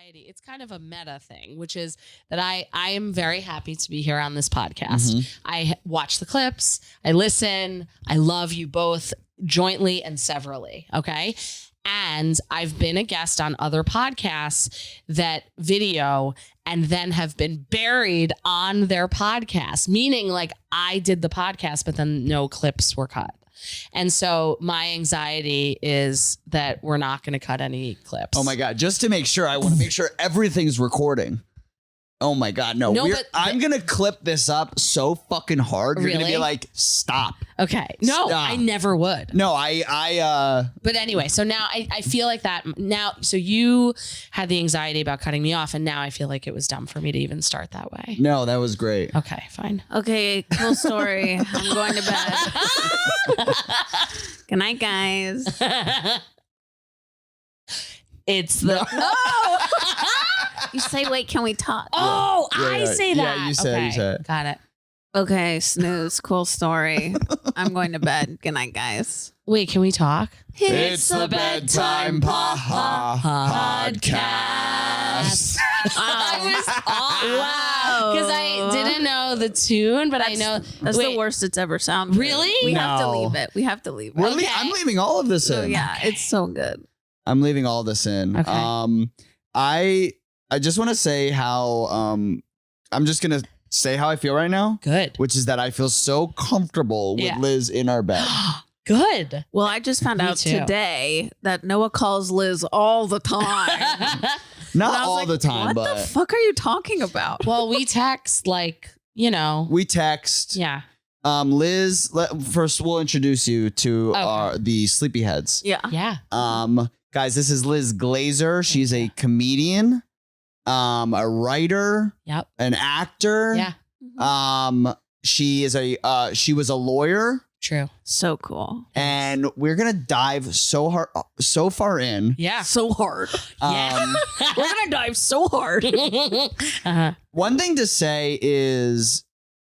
anxiety. It's kind of a meta thing, which is that I am very happy to be here on this podcast. Mm-hmm. I watch the clips. I listen. I love you both jointly and severally. Okay. And I've been a guest on other podcasts that video and then have been buried on their podcast, meaning like I did the podcast, but then no clips were cut. And so my anxiety is that we're not going to cut any clips. Oh my God. Just to make sure, I want to make sure everything's recording. Oh my God. No, I'm going to clip this up so fucking hard. You're going to be like, stop. Okay. No, Stop. I never would. No, But anyway, so now I feel like that now. So you had the anxiety about cutting me off, and now I feel like it was dumb for me to even start that way. No, that was great. Okay, fine. Okay, cool story. I'm going to bed. Good night, guys. It's the You say, wait, can we talk? Oh, Yeah, I yeah. say that. Yeah, you said it. Got it. Okay, snooze. Cool story. I'm going to bed. Good night, guys. Wait, can we talk? It's the Bedtime Pod podcast. Wow. Because I didn't know the tune, but I know That's the worst it's ever sounded. Really? We have to No. leave it. We have to leave it. Okay. I'm leaving all of this in. Oh, yeah, it's so good. I'm leaving all this in. Okay. I just want to say how I'm just gonna say how I feel right now, Good. which is that I feel so comfortable with Yeah. Liz in our bed. Good. Well, I just found Me out too. today that Noah calls Liz all the time. Not And I was all like, the time, what but the fuck are you talking about? Well, we text like, we text. yeah. Liz, first we'll introduce you to Okay. the Sleepyheads. Yeah. Yeah. Guys, this is Liz Glazer. She's a comedian, a writer, Yep. an actor. Yeah. She was a lawyer, True. So cool. and we're gonna dive so far in. Yeah. So hard. Yeah. We're going to dive so hard. uh-huh. One thing to say is,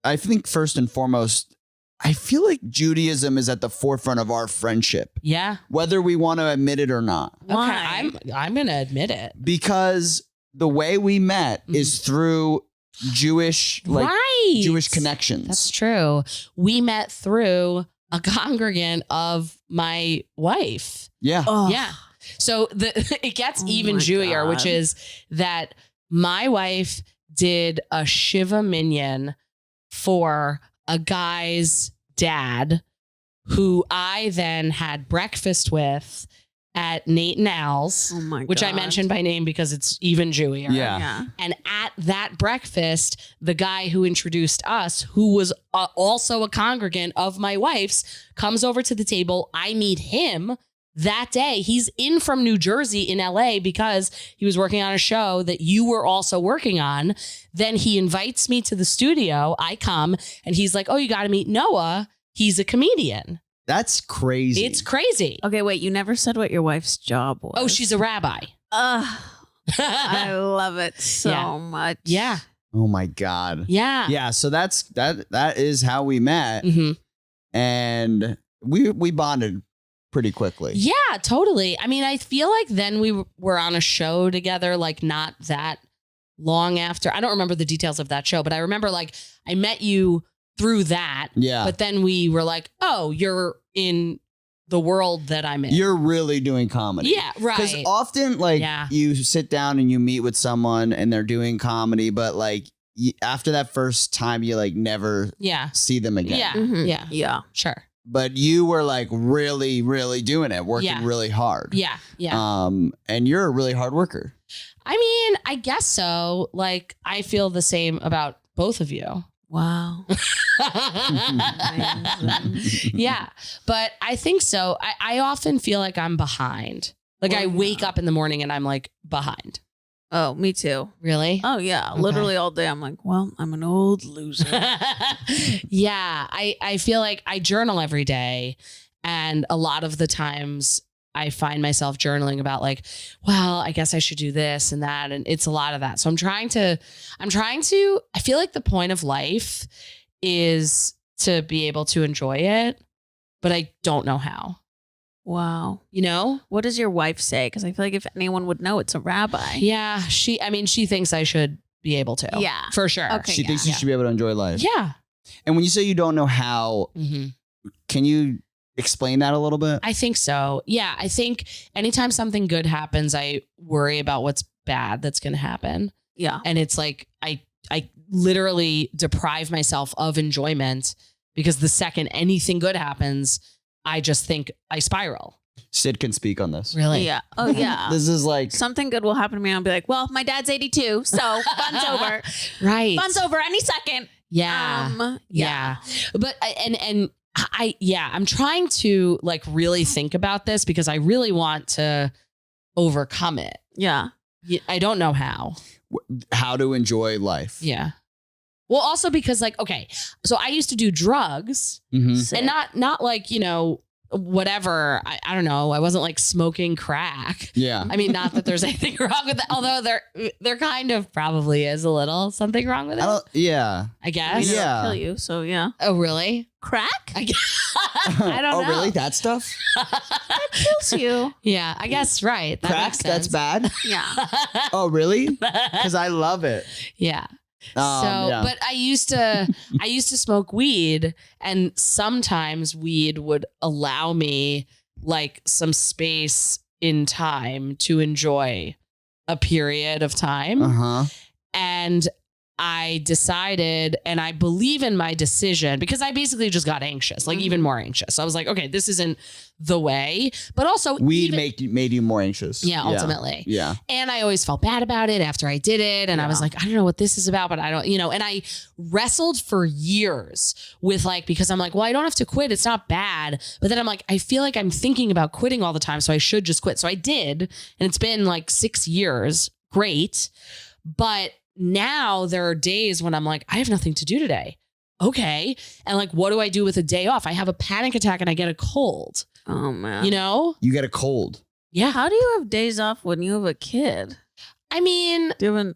I think first and foremost, I feel like Judaism is at the forefront of our friendship, Yeah. whether we want to admit it or not. Why? Okay. I'm gonna admit it. Because the way we met is through Jewish connections. That's true. We met through a congregant of my wife. Yeah. Oh. Yeah. So it gets Oh even my Jewier, God. which is that my wife did a Shiva minyan for a guy's dad who I then had breakfast with at Nate and Al's, Oh my which I God. mentioned by name because it's even Jewier. Yeah. Yeah. And at that breakfast, the guy who introduced us, who was also a congregant of my wife's, comes over to the table. I meet him that day. He's in from New Jersey in LA because he was working on a show that you were also working on. Then he invites me to the studio. I come and he's like, oh, you got to meet Noah. He's a comedian. That's crazy. It's crazy. Okay, wait. You never said what your wife's job was. Oh, she's a rabbi. I love it so Yeah. much. Yeah. Oh my God. Yeah. Yeah. So that is how we met, hmm and we bonded pretty quickly. Yeah, totally. I mean, I feel like then we were on a show together, like not that long after. I don't remember the details of that show, but I remember like I met you through that. Yeah. But then we were like, oh, you're in the world that I'm in. You're really doing comedy. Yeah, Because right. often, like, Yeah. you sit down and you meet with someone and they're doing comedy, but like after that first time, you like never Yeah. see them again. Yeah. Mhm. Yeah. Yeah. Sure. But you were like really, really doing it, working Yeah. really hard. Yeah. Yeah. And you're a really hard worker. I mean, I guess so. Like, I feel the same about both of you. Wow. Yeah. But I think so. I often feel like I'm behind. Like I wake up in the morning and I'm like behind. Oh, me too. Really? Oh, yeah. Okay. Literally all day. I'm like, well, I'm an old loser. Yeah. I feel like I journal every day. And a lot of the times I find myself journaling about like, well, I guess I should do this and that. And it's a lot of that. So I'm trying to, I feel like the point of life is to be able to enjoy it, but I don't know how. Wow. You know? What does your wife say? Because I feel like if anyone would know, it's a rabbi. Yeah. She thinks I should be able to. Yeah. For sure. Okay. She thinks you should be able to enjoy life. Yeah. And when you say you don't know how, can you explain that a little bit? I think so. Yeah. I think anytime something good happens, I worry about what's bad that's going to happen. Yeah. And it's like, I literally deprive myself of enjoyment because the second anything good happens, I just think I spiral. Syd can speak on this. Really? Yeah. Oh, yeah. This is like something good will happen to me. I'll be like, well, my dad's 82, so fun's over. Right. Fun's over any second. Yeah. Yeah. But I'm trying to like really think about this because I really want to overcome it. Yeah. I don't know how. How to enjoy life. Yeah. Well, also because like, okay, so I used to do drugs and not like, you know, whatever. I don't know. I wasn't like smoking crack. Yeah. I mean, not that there's anything wrong with that, although there kind of probably is a little something wrong with it. I guess. I mean, Yeah. it'll kill you. So yeah. Oh, really? Crack? I don't know. Oh, really? That stuff? That kills you. Yeah, I guess right. That Crack? makes sense. That's bad? Yeah. Oh, really? Because I love it. Yeah. But I used to smoke weed, and sometimes weed would allow me like some space in time to enjoy a period of time. And I decided, and I believe in my decision because I basically just got anxious, like even more anxious. So I was like, okay, this isn't the way, but also weed made you more anxious. Yeah, ultimately. Yeah. And I always felt bad about it after I did it. And I was like, I don't know what this is about, but I don't, you know, and I wrestled for years with like, because I'm like, well, I don't have to quit. It's not bad. But then I'm like, I feel like I'm thinking about quitting all the time. So I should just quit. So I did. And it's been like 6 years. Great. But now there are days when I'm like, I have nothing to do today. Okay. And like, what do I do with a day off? I have a panic attack and I get a cold. Oh, man. You know? You get a cold. Yeah. How do you have days off when you have a kid? I mean, Do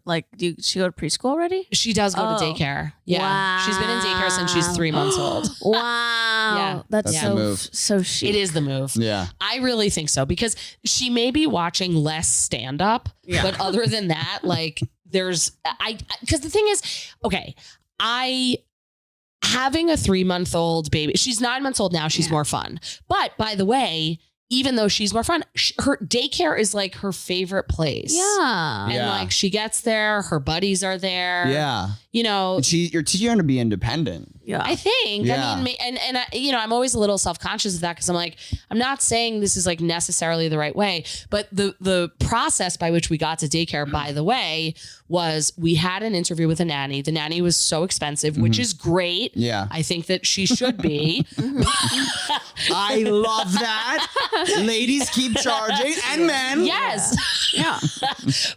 she go to preschool already? she does go to daycare. Yeah. Wow. She's been in daycare since she's 3 months old. Wow. Yeah. That's the move. so chic. It is the move. Yeah. I really think so because she may be watching less stand up, but other than that, like because the thing is, okay, having a 3-month-old baby, she's 9 months old now. She's more fun. But by the way, even though she's more fun, her daycare is like her favorite place. Yeah. And like she gets there, her buddies are there. Yeah. You know, you're teaching her to be independent. Yeah. I think. Yeah. I mean, and I, you know, I'm always a little self-conscious of that because I'm like, I'm not saying this is like necessarily the right way, but the process by which we got to daycare, by the way, was we had an interview with a nanny. The nanny was so expensive, which is great. Yeah. I think that she should be. I love that. Ladies keep charging and men. Yes. Yeah.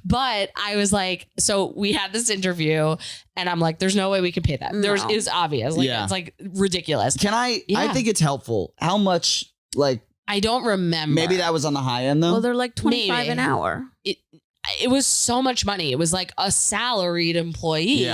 But I was like, so we had this interview and I'm like, there's no way we can pay that. It was obvious. Like, it's like ridiculous. I think it's helpful. How much, like, I don't remember. Maybe that was on the high end though. Well, they're like 25 an hour. It was so much money. It was like a salaried employee,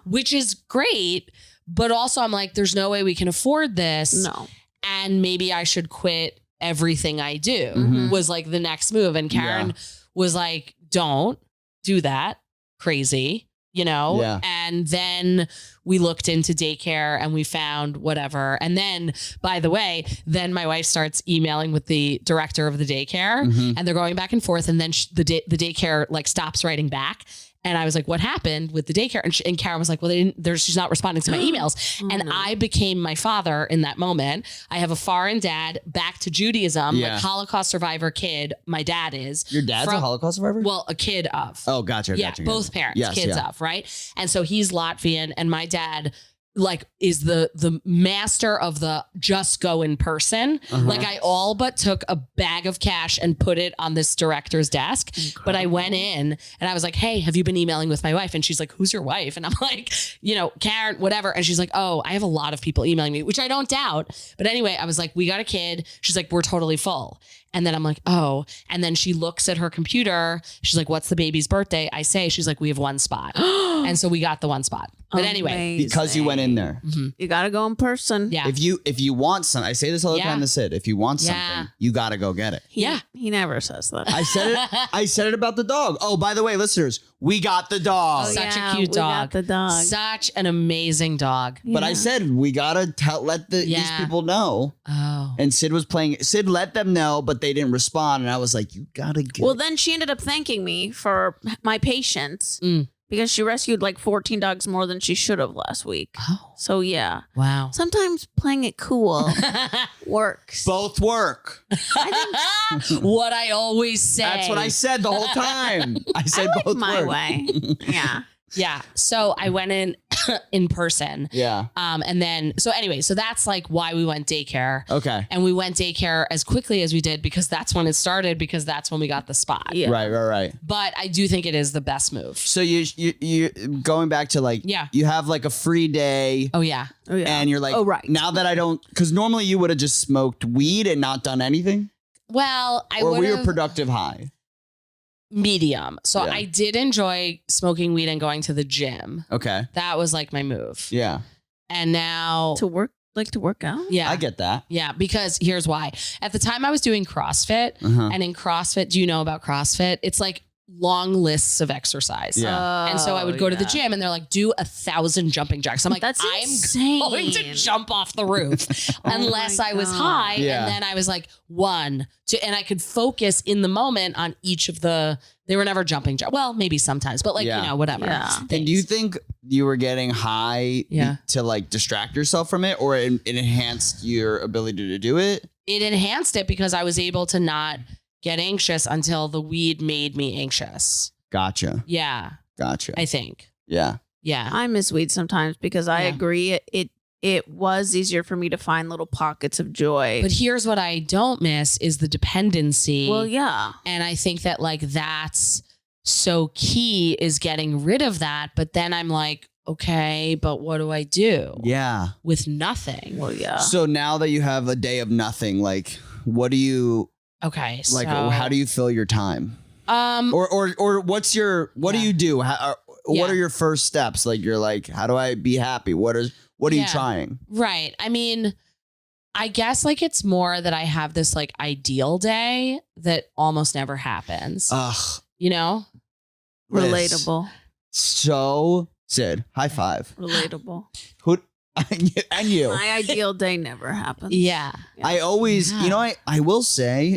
which is great. But also I'm like, there's no way we can afford this. No. And maybe I should quit everything I do was like the next move. And Karen was like, don't do that. Crazy, you know? Yeah. And then we looked into daycare and we found whatever. And then, by the way, then my wife starts emailing with the director of the daycare and they're going back and forth. And then the daycare like stops writing back. And I was like, what happened with the daycare? And Karen was like, well, she's not responding to my emails. I became my father in that moment. I have a foreign dad, back to Judaism, like Holocaust survivor kid. My dad is. Your dad's a Holocaust survivor? Well, a kid of. Oh, gotcha. Yeah, gotcha. Both parents, kids of, right? And so he's Latvian and my dad like is the master of the just go in person. Like I all but took a bag of cash and put it on this director's desk. Incredible. But I went in and I was like, hey, have you been emailing with my wife? And she's like, who's your wife? And I'm like, you know, Karen, whatever. And she's like, oh, I have a lot of people emailing me, which I don't doubt. But anyway, I was like, we got a kid. She's like, we're totally full. And then I'm like, oh. And then she looks at her computer. She's like, what's the baby's birthday? I say, she's like, we have one spot. And so we got the one spot. But anyway. Because you went in there. Mm-hmm. You got to go in person. Yeah. If you want something, I say this all the time to Syd, if you want something, you got to go get it. He never says that. I said it about the dog. Oh, by the way, listeners, we got the dog. Such a cute dog. We got the dog. Such an amazing dog. But I said, we got to let these people know. Oh. And Syd was playing. Syd let them know, but they didn't respond. And I was like, you got to get Well, then she ended up thanking me for my patience because she rescued like 14 dogs more than she should have last week. Oh. So, yeah. Wow. Sometimes playing it cool works. Both work. What I always say. That's what I said the whole time. I said I like both my work. way. Yeah. Yeah. So I went in person. Yeah. And then, so anyway, so that's like why we went daycare. Okay. And we went daycare as quickly as we did because that's when it started, because that's when we got the spot. Yeah. Right. But I do think it is the best move. So you going back to like, you have like a free day. Oh, yeah. And you're like, oh, right. Now that I don't, because normally you would have just smoked weed and not done anything. Well, Or were you productive high? Medium. So I did enjoy smoking weed and going to the gym. Okay. That was like my move. Yeah. And now To work out? yeah. I get that. Yeah, because here's why. At the time I was doing CrossFit, and in CrossFit, do you know about CrossFit? It's like long lists of exercise. Yeah. And so I would go to the gym and they're like, do 1,000 jumping jacks. I'm like, That's I'm insane. going to jump off the roof unless my I was God. high. Yeah. And then I was like 1, 2, and I could focus in the moment on each of they were never jumping jacks. Well, maybe sometimes, but like, whatever. Yeah. And do you think you were getting high to like distract yourself from it, or it enhanced your ability to do it? It enhanced it because I was able to not get anxious until the weed made me anxious. Gotcha. Yeah. Gotcha. I think. Yeah. Yeah. I miss weed sometimes because I agree it was easier for me to find little pockets of joy. But here's what I don't miss is the dependency. Well, yeah. And I think that like that's so key is getting rid of that. But then I'm like, okay, but what do I do? Yeah. With nothing. Well, yeah. So now that you have a day of nothing, like what do you Okay. like? So, How do you fill your time? Or what do you do? What are your first steps? Like you're like, how do I be happy? What are you trying? Right. I mean, I guess like it's more that I have this like ideal day that almost never happens. Ugh. You know? Relatable. So Syd, high five. Relatable. Who and you. My ideal day never happens. Yeah. I always, I will say,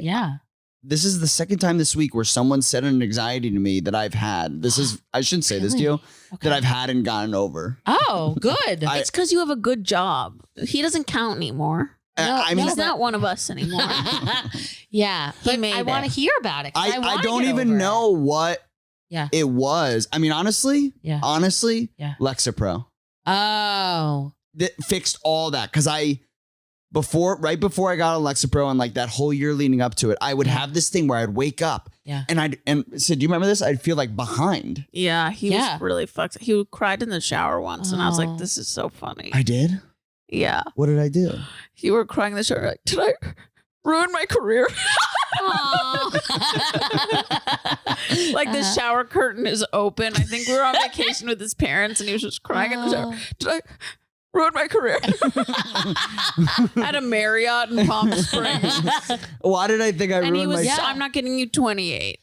this is the second time this week where someone said an anxiety to me that I've had. I shouldn't say this to you, that I've had and gotten over. Oh, good. It's because you have a good job. He doesn't count anymore. He's not one of us anymore. Yeah. But I want to hear about it. I don't even know what it was. I mean, honestly, Lexapro. Oh. That fixed all that. Because right before I got on Lexapro and like that whole year leading up to it, I would have this thing where I'd wake up and Syd, do you remember this? I'd feel like behind. Yeah, he was really fucked. He cried in the shower once and I was like, this is so funny. I did? Yeah. What did I do? You were crying in the shower like, did I ruin my career? Like the shower curtain is open. I think we were on vacation with his parents and he was just crying in the shower. Did I ruin my career? At a Marriott in Palm Springs. Why did I think I ruined my I'm not getting you 28.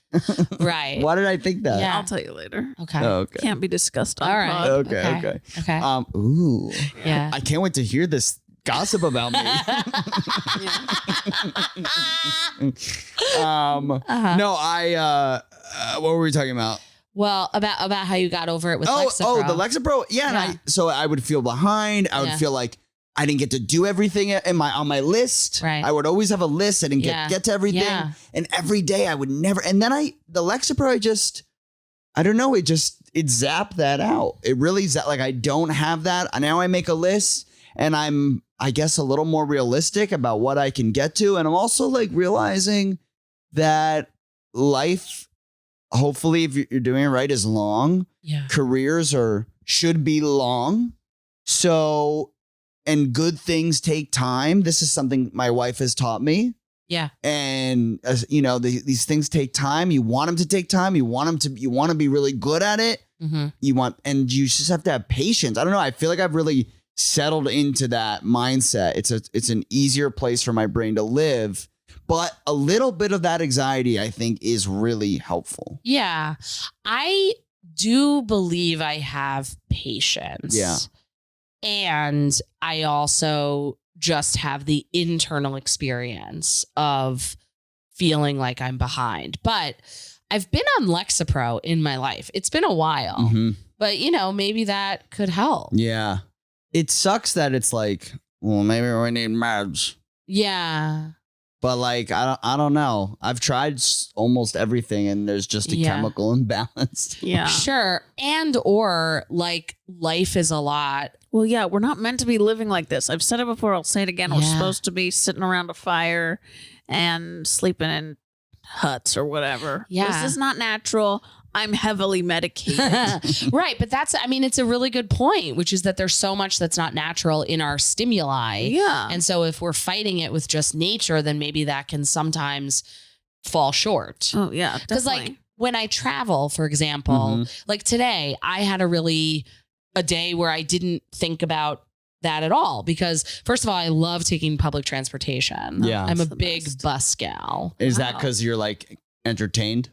Right. Why did I think that? Yeah. I'll tell you later. Okay. Oh, okay. Can't be discussed on All right. pod. Okay. Ooh. Yeah. I can't wait to hear this gossip about me. No, what were we talking about? Well, about how you got over it with Lexapro. Oh, the Lexapro. Yeah. And so I would feel behind. I would feel like I didn't get to do everything on my list. Right. I would always have a list. I didn't get to everything. Yeah. And every day I would never. And then the Lexapro, I don't know. It zapped that out. It really like I don't have that. Now I make a list and I'm, I guess, a little more realistic about what I can get to. And I'm also like realizing that life, hopefully, if you're doing it right, is long. Yeah. Careers should be long. So, and good things take time. This is something my wife has taught me. Yeah. And these things take time. You want them to take time. You want to be really good at it. Mm-hmm. And you just have to have patience. I don't know. I feel like I've really settled into that mindset. It's an easier place for my brain to live, but a little bit of that anxiety, I think, is really helpful. Yeah. I do believe I have patience. Yeah. And I also just have the internal experience of feeling like I'm behind. But I've been on Lexapro in my life. It's been a while, but maybe that could help. Yeah. It sucks that it's like, well, maybe we need meds. Yeah. But like, I don't know. I've tried almost everything and there's just a chemical imbalance. Yeah. Sure. And or like life is a lot. Well, yeah, we're not meant to be living like this. I've said it before. I'll say it again. We're supposed to be sitting around a fire and sleeping in huts or whatever. Yeah. This is not natural. I'm heavily medicated. Right. But it's a really good point, which is that there's so much that's not natural in our stimuli. Yeah. And so if we're fighting it with just nature, then maybe that can sometimes fall short. Oh, yeah. Because like when I travel, for example, like today, I had a day where I didn't think about that at all. Because first of all, I love taking public transportation. Yeah. I'm a big bus gal. Is that because you're like entertained?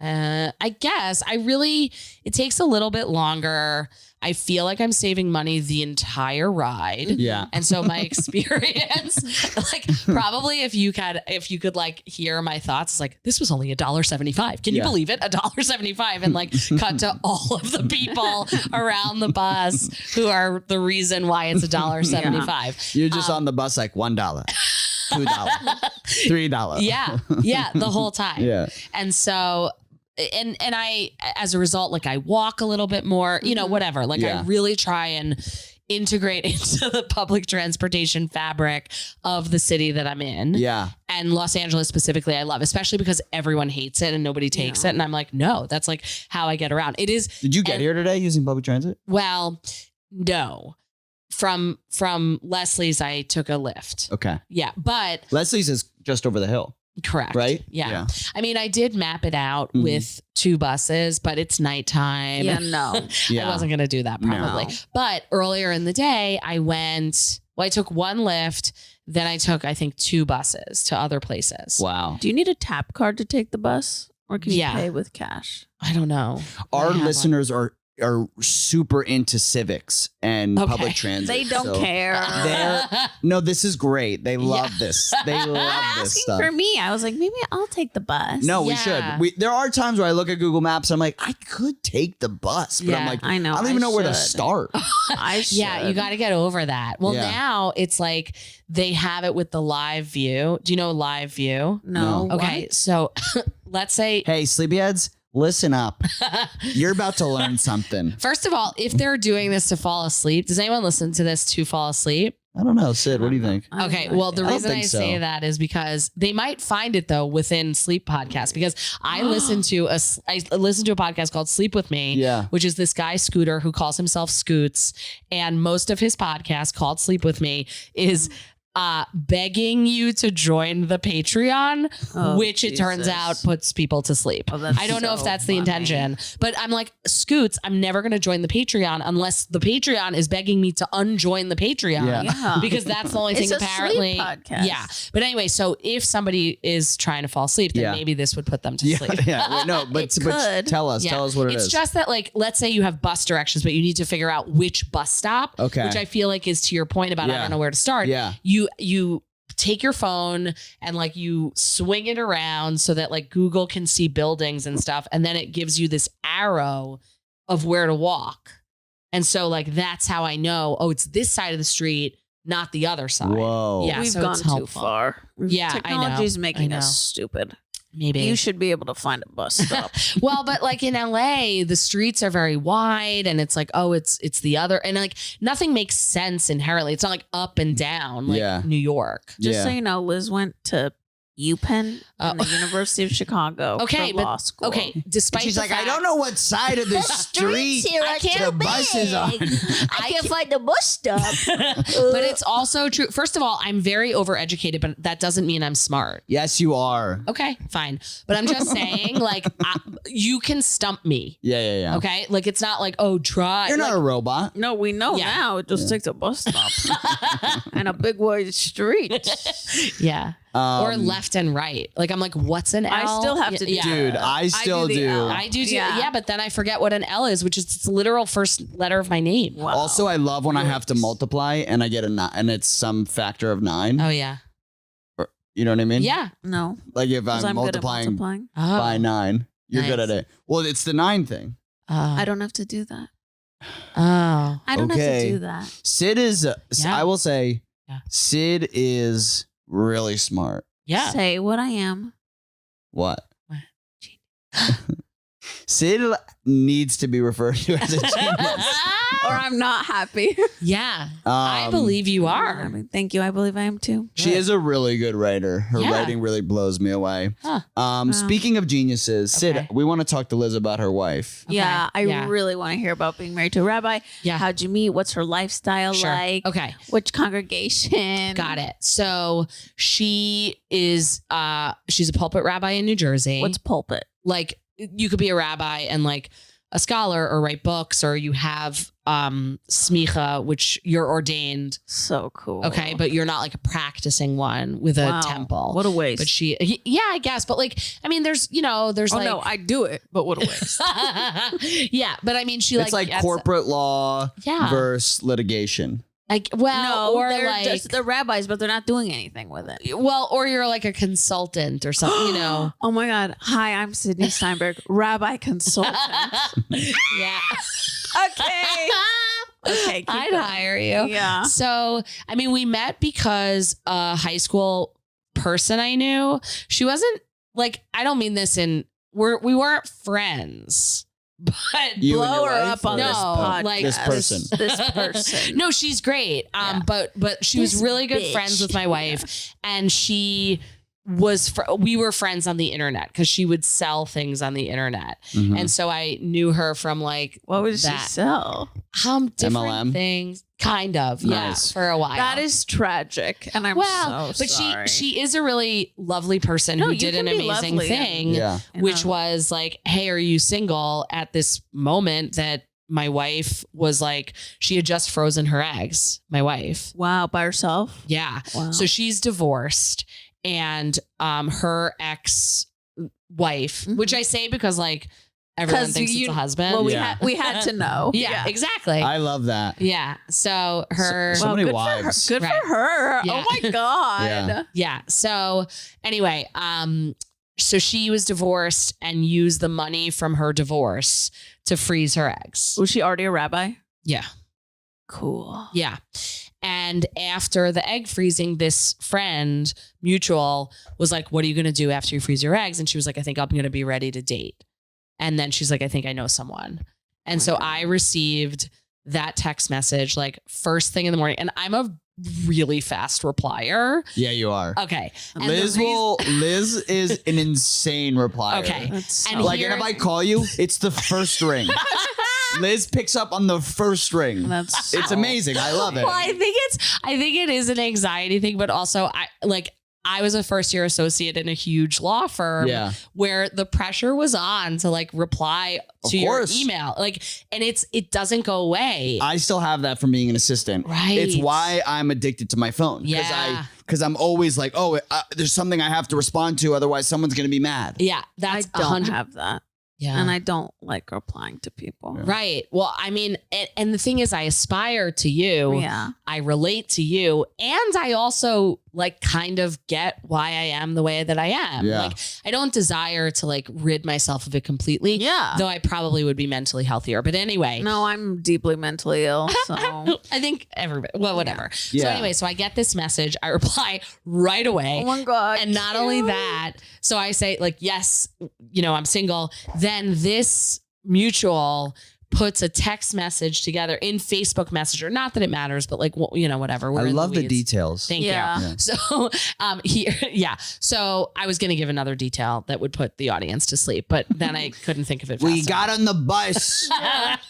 I guess it takes a little bit longer. I feel like I'm saving money the entire ride. Yeah. And so my experience, like probably if you could like hear my thoughts, it's like, this was only $1.75. Can you believe it? $1.75 and like cut to all of the people around the bus who are the reason why it's $1.75. You're just on the bus like $1, $2, $3. Yeah. The whole time. Yeah. And so and I, as a result, like I walk a little bit more, whatever. Like I really try and integrate into the public transportation fabric of the city that I'm in. Yeah. And Los Angeles specifically, I love, especially because everyone hates it and nobody takes it. And I'm like, no, that's like how I get around. It is. Did you get here today using public transit? Well, no. From Leslie's, I took a Lyft. Okay. Yeah. But Leslie's is just over the hill. Correct. Right? Yeah. I mean, I did map it out with 2 buses, but it's nighttime. Yeah, no. I wasn't going to do that probably. No. But earlier in the day, I took 1 Lyft. Then I took, I think, 2 buses to other places. Wow. Do you need a tap card to take the bus? Or can you pay with cash? I don't know. Our listeners are super into civics and public transit. They don't care. No, this is great. They love this. They love this stuff. For me, I was like, maybe I'll take the bus. No, we should. There are times where I look at Google Maps and I'm like, I could take the bus, but I'm like, I know. I don't even know where to start. I should. Yeah, you got to get over that. Well, now it's like they have it with the live view. Do you know live view? No. Okay, so let's say, hey, sleepyheads, listen up. You're about to learn something. First of all, if they're doing this to fall asleep, does anyone listen to this to fall asliep? I don't know. Sid, what do you think? Okay, well, the reason I say that is because they might find it though within sleep podcasts. Because I listened to a podcast called Sleep With Me, which is this guy Scooter who calls himself Scoots, and most of his podcast called Sleep With Me is begging you to join the Patreon, which it turns out puts people to sleep. I don't know if that's the intention, but I'm like, Scoots, I'm never going to join the Patreon unless the Patreon is begging me to unjoin the Patreon because that's the only thing apparently. Yeah. But anyway, so if somebody is trying to fall asleep, then maybe this would put them to sleep. Yeah. No, but tell us what it is. It's just that, like, let's say you have bus directions, but you need to figure out which bus stop, which I feel like is to your point about I don't know where to start. Yeah. You take your phone and like you swing it around so that like Google can see buildings and stuff. And then it gives you this arrow of where to walk. And so like, that's how I know, it's this side of the street, not the other side. Whoa. Yeah. We've so gone it's too helpful. far. Yeah. Technology's making us stupid. Maybe you should be able to find a bus stop. Well, but like in LA, the streets are very wide and it's like, it's the other. And like nothing makes sense inherently. It's not like up and down like New York. Just so you know, Liz went to UPenn and the University of Chicago Okay, for law but school. okay, despite She's the like, fact, I don't know what side of the street here are the bus is on. I can't find the bus stop. but it's also true. First of all, I'm very overeducated, but that doesn't mean I'm smart. Yes, you are. Okay, fine. But I'm just saying, like, you can stump me. Yeah. Okay, like it's not like, oh, try. You're not like, a robot. No, we know Yeah. now. It just takes a bus stop and a big wide street. yeah. Or left and right. Like I'm like, what's an L? I still have to do yeah. Dude, I still the do. L. I do too. Yeah. Yeah, but then I forget what an L is, which is its literal first letter of my name. Wow. Also, I love when I have to multiply and I get a 9 and it's some factor of 9. Oh yeah. You know what I mean? Yeah. No, Like if 'cause I'm I'm good at multiplying multiplying. Oh. by 9, you're good Nice. at it. Well, it's the 9 thing. I don't have to do that. Oh. I don't have Okay. to do that. Sid is, Yeah. I will say, Yeah. Sid is really smart. Yeah. Say what I am. What? What? Sid needs to be referred to as a genius. Or I'm not happy. Yeah. I believe you I are. mean, thank you. I believe I am too. She is a really good writer. Her Yeah. writing really blows me away. Huh. Speaking of geniuses, Sid, Okay. we want to talk to Liz about her wife. Okay. Yeah, I Yeah. really want to hear about being married to a rabbi. Yeah. How'd you meet? What's her lifestyle Sure. like? Okay. Which congregation? Got it. So she is she's a pulpit rabbi in New Jersey. What's pulpit? Like you could be a rabbi and like a scholar or write books, or you have smicha, which you're ordained. So cool. Okay, but you're not like a practicing one with a Wow. temple. What a waste. But yeah, I guess. But like, I mean, there's oh like, no, I do it, but what a waste. yeah, but I mean, she It's like gets- corporate law Yeah. versus litigation. like, well, no, or they're like, just they're rabbis, but they're not doing anything with it. well, or you're like a consultant or something, you know. Oh my God. Hi, I'm Syd Steinberg, rabbi consultant. Yeah. Okay. Okay. keep I'd going. hire you. Yeah. So, I mean, we met because a high school person I knew, she wasn't like, I don't mean this in, we weren't friends, but You and Blow your her wife up on or- No, this podcast. like- This person. This person. no, she's great. Yeah. But she was This really good bitch. friends with my wife, and she was we were friends on the internet because she would sell things on the internet, Mhm. and so I knew her from like What would she that. sell? Different MLM? things, kind of, Nice. yeah, for a while. That is tragic, and I'm well, so but sorry. she is a really lovely person No, who you did an can be amazing lovely and- thing, Yeah. which was like, hey, are you single? At this moment that my wife was like, she had just frozen her eggs. My wife, Wow, by herself. yeah. Wow. So she's divorced, and her ex-wife, Mhm. which I say because like everyone 'Cause thinks it's you- a husband. well, Yeah. we had to know. yeah, exactly. I love that. yeah. So her So many good wives. For her. Good Right. for her. Yeah. Oh my God. Yeah. yeah. So anyway, so she was divorced and used the money from her divorce to freeze her eggs. Was she already a rabbi? Yeah. Cool. Yeah. And after the egg freezing, this friend, mutual, was like, what are you going to do after you freeze your eggs? And she was like, I think I'm going to be ready to date. And then she's like, I think I know someone. And so I received that text message like first thing in the morning. And I'm a really fast replier. Yeah, you are. Okay. And the Liz Liz is an insane replier. Okay. That's so And Like, here- and if I call you, it's the first ring. Liz picks up on the first ring. That's It's so- amazing. I love it. Well, I think it is an anxiety thing, but also I was a first year associate in a huge law firm Yeah. where the pressure was on to like reply Of to your course. email. Like, and it doesn't go away. I still have that from being an assistant. Right. It's why I'm addicted to my phone. Yeah. Because I'm always like, oh, there's something I have to respond to. Otherwise, someone's going to be mad. Yeah. I That's don't 100. have that. Yeah. And I don't like replying to people. Right. Well, I mean, and the thing is, I aspire to you. Yeah. I relate to you. And I also like kind of get why I am the way that I am. Yeah. Like, I don't desire to like rid myself of it completely. Yeah. Though I probably would be mentally healthier. But anyway. No, I'm deeply mentally ill. So I think everybody, well, whatever. So Yeah. anyway, so I get this message. I reply right away. oh my God. And not only that, so I say like, yes, I'm single. Then this mutual puts a text message together in Facebook Messenger. Not that it matters, but like, you know, whatever. We're I in love the weeds. details. Thank Yeah. you. Yeah. So, So I was going to give another detail that would put the audience to sleep, but then I couldn't think of it. We fast got on the bus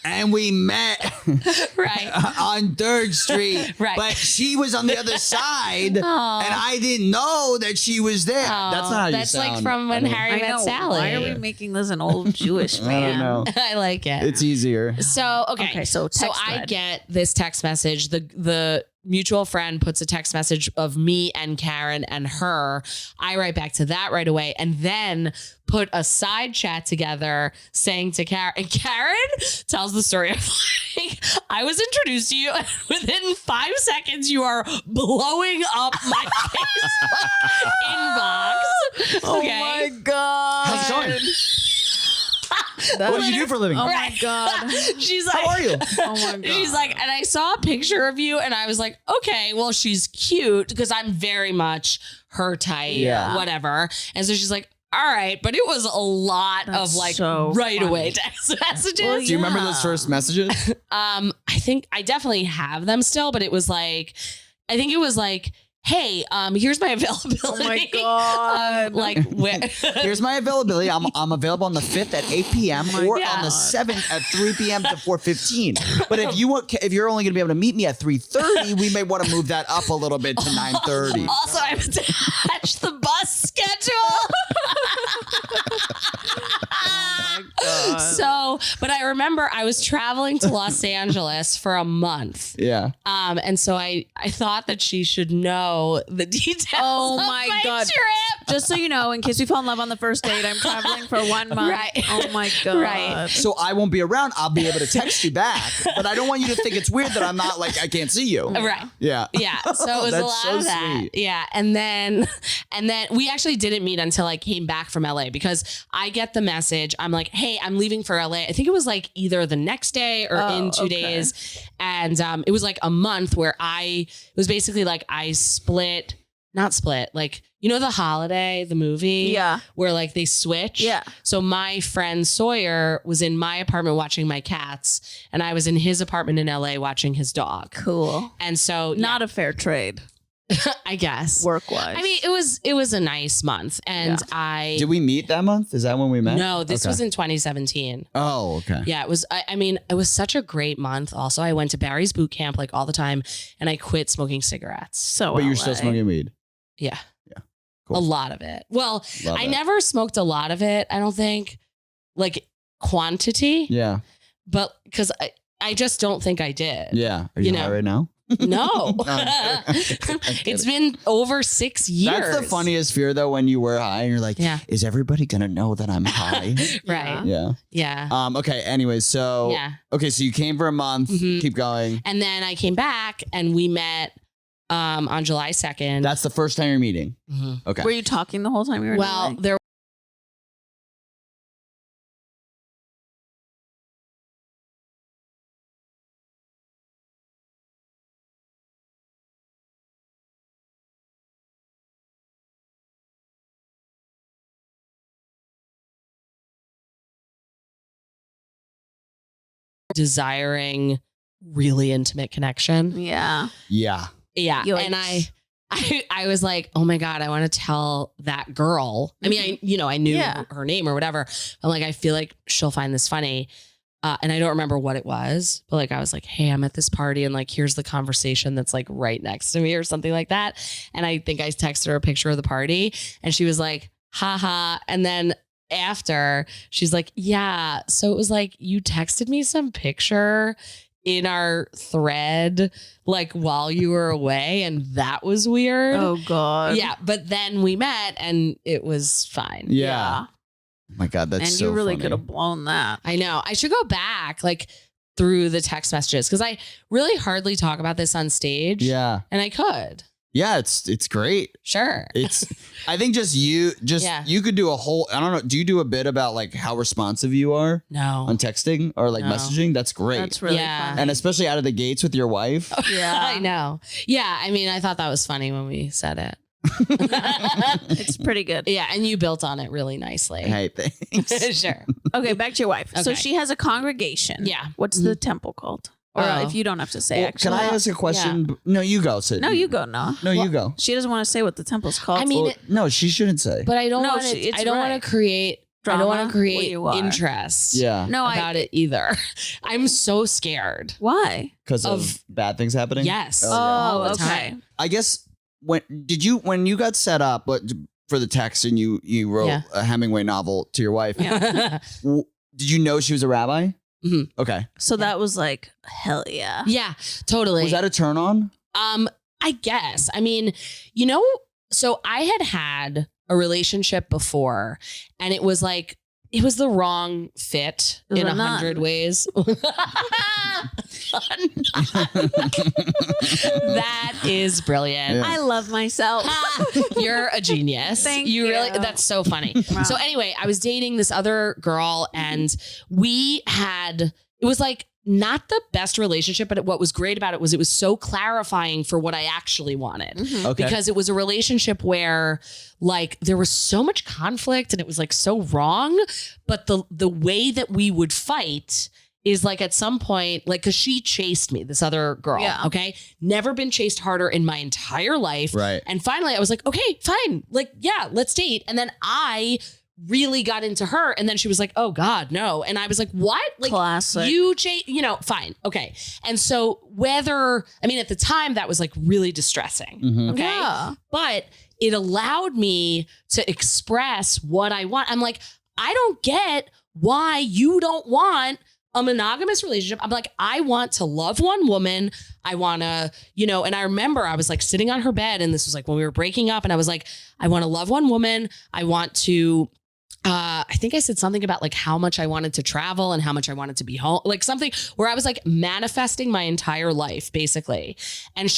and we met enough. Right. on 3rd Street. Right. But she was on the other side and I didn't know that she was there. That's not how you That's sound. like from when Harry I met know. Sally. Why are we making this an old Jewish man? I don't know. I like it. It's easier. So Okay, so text I thread. get this text message. The mutual friend puts a text message of me and Karen and her. I write back to that right away, and then put a side chat together saying to Karen, and Karen tells the story of like, I was introduced to you, and within 5 seconds you are blowing up my Facebook inbox. Oh Okay. my God. How's it going? That- What do you do for a living? Oh Right. my God. She's like, How are you? Oh my God. She's like, and I saw a picture of you, and I was like, okay, well, she's cute because I'm very much her type, Yeah. whatever. And so she's like, all right, but it was a lot That's of like so right funny. away text messages. Well, Do you remember those first messages? I think I definitely have them still, but it was like, I think it was like, hey, here's my availability. Oh my God. Like where? Here's my availability. I'm available on the 5th at 8 p.m. or God. on the 7th at 3 p.m. to 4:15. But if you're only going to be able to meet me at 3:30, we may want to move that up a little bit to 9:30. Also, I've attached the bus schedule. Oh my God. So, but I remember I was traveling to Los Angeles for a month. Yeah. And so I thought that she should know the details Oh of my my God. trip. Just so you know, in case we fall in love on the first date, I'm traveling for 1 month. Right. Oh my God. Right. So I won't be around. I'll be able to text you back, but I don't want you to think it's weird that I'm not like I can't see you. Right. Yeah. Yeah. So it was a That's lot so of that. sweet. Yeah. And then we actually didn't meet until I came back from LA because I get the message. I'm like, hey, I'm leaving for LA. I think it was like either the next day or Oh, in 2 okay. days. And it was like a month where it was basically like I not split, like, you know, The Holiday, the movie? Yeah. Where like they switch. Yeah. So my friend Sawyer was in my apartment watching my cats, and I was in his apartment in LA watching his dog. Cool. And so Not a fair trade, I guess. work-wise. I mean, it was a nice month, and Did we meet that month? Is that when we met? no, this Okay. was in 2017. Oh, okay. Yeah, it was. I mean, it was such a great month. Also, I went to Barry's boot camp like all the time, and I quit smoking cigarettes. so But you're LA. still smoking weed. Yeah, Cool. a lot of it. Well, Love I it. never smoked a lot of it. I don't think, like quantity, Yeah. but because I just don't think I did. Yeah. Are You you know. high right now? No, I'm kidding. it's been over 6 years. That's the funniest fear though, when you were high and you're like, Yeah. is everybody gonna know that I'm high? Right. Yeah. Yeah. Okay. Anyways, so Yeah. okay, so you came for a month. Mhm. Keep going. And then I came back and we met on July 2nd. That's the first time you're meeting. Mhm. Okay. Were you talking the whole time you were in Well, LA? there desiring really intimate connection. Yeah. Yeah. Yeah. Yikes. And I was like, oh my God, I want to tell that girl. I mean, I knew Yeah. her name or whatever. I'm like, I feel like she'll find this funny. And I don't remember what it was, but like, I was like, hey, I'm at this party and like, here's the conversation that's like right next to me or something like that. And I think I texted her a picture of the party and she was like, haha. And then after she's like, yeah. So it was like, you texted me some picture in our thread, like while you were away. And that was weird. Oh God. Yeah. But then we met and it was fine. Yeah. Oh my God, that's And so you really funny. could have blown that. I know. I should go back like through the text messages because I really hardly talk about this on stage. Yeah. And I could. Yeah, it's great. Sure. It's I think you could do a whole, I don't know, do you do a bit about like how responsive you are No. on texting or like No. messaging? That's great. That's really Yeah. funny. And especially out of the gates with your wife. yeah. I know. Yeah. I mean, I thought that was funny when we said it. It's pretty good. Yeah, and you built on it really nicely. Hey, thanks. Sure. Okay, back to your wife. So Okay. she has a congregation. Yeah. What's the temple called? Or Oh. if you don't have to say, Well, actually. can I ask a question? No, you go, Sid. No, you go. No. No, you go. She doesn't want to say what the temple's called. I mean, Well, no, she shouldn't say. but I don't No, want to. it's I don't right. want to create. I don't Drama? want to Well, create you are. interest. Yeah, no, About it either. I'm so scared. Why? because of of- bad things happening. Yes. Oh, yeah. all the okay. time. I guess when you got set up for the text and you wrote Yeah. a Hemingway novel to your wife? Yeah. Did you know she was a rabbi? Mhm. Okay. So that was like, hell yeah. Yeah, totally. Was that a turn on? I guess. I mean, so I had a relationship before, and it was like, it was the wrong fit It was in a 100 nun. ways. That is brilliant. Yeah. I love myself. You're a genius. Thank Really, you. that's so funny. Wow. So anyway, I was dating this other girl, and it was like not the best relationship, but what was great about it was so clarifying for what I actually wanted. Mhm. Okay. Because it was a relationship where like there was so much conflict and it was like so wrong, but the way that we would fight is like at some point, like, cause she chased me, this other girl. Yeah. Okay. Never been chased harder in my entire life. Right. And finally I was like, okay, fine. Like, yeah, let's date. And then I really got into her. And then she was like, oh God, no. And I was like, what? Like Classic. fine. Okay. And so at the time that was like really distressing. Mhm. Okay. Yeah. But it allowed me to express what I want. I'm like, I don't get why you don't want a monogamous relationship. I'm like, I want to love one woman. I want to, and I remember I was like sitting on her bed, and this was like when we were breaking up, and I was like, I want to love one woman. I want to, I think I said something about like how much I wanted to travel and how much I wanted to be home, like something where I was like manifesting my entire life basically. And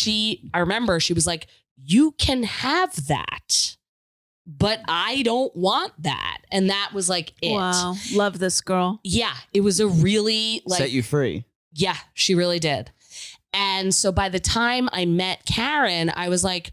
I remember she was like, you can have that, but I don't want that. And that was like it. Wow. Love this girl. Yeah. It was a really like, Set you free. yeah, she really did. And so by the time I met Karen, I was like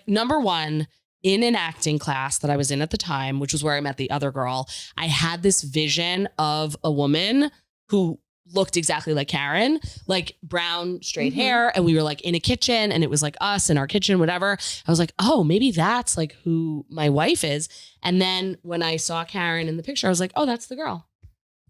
number one, in an acting class that I was in at the time, which was where I met the other girl, I had this vision of a woman who looked exactly like Karen, like brown, straight hair. And we were like in a kitchen, and it was like us in our kitchen, whatever. I was like, oh, maybe that's like who my wife is. And then when I saw Karen in the picture, I was like, oh, that's the girl.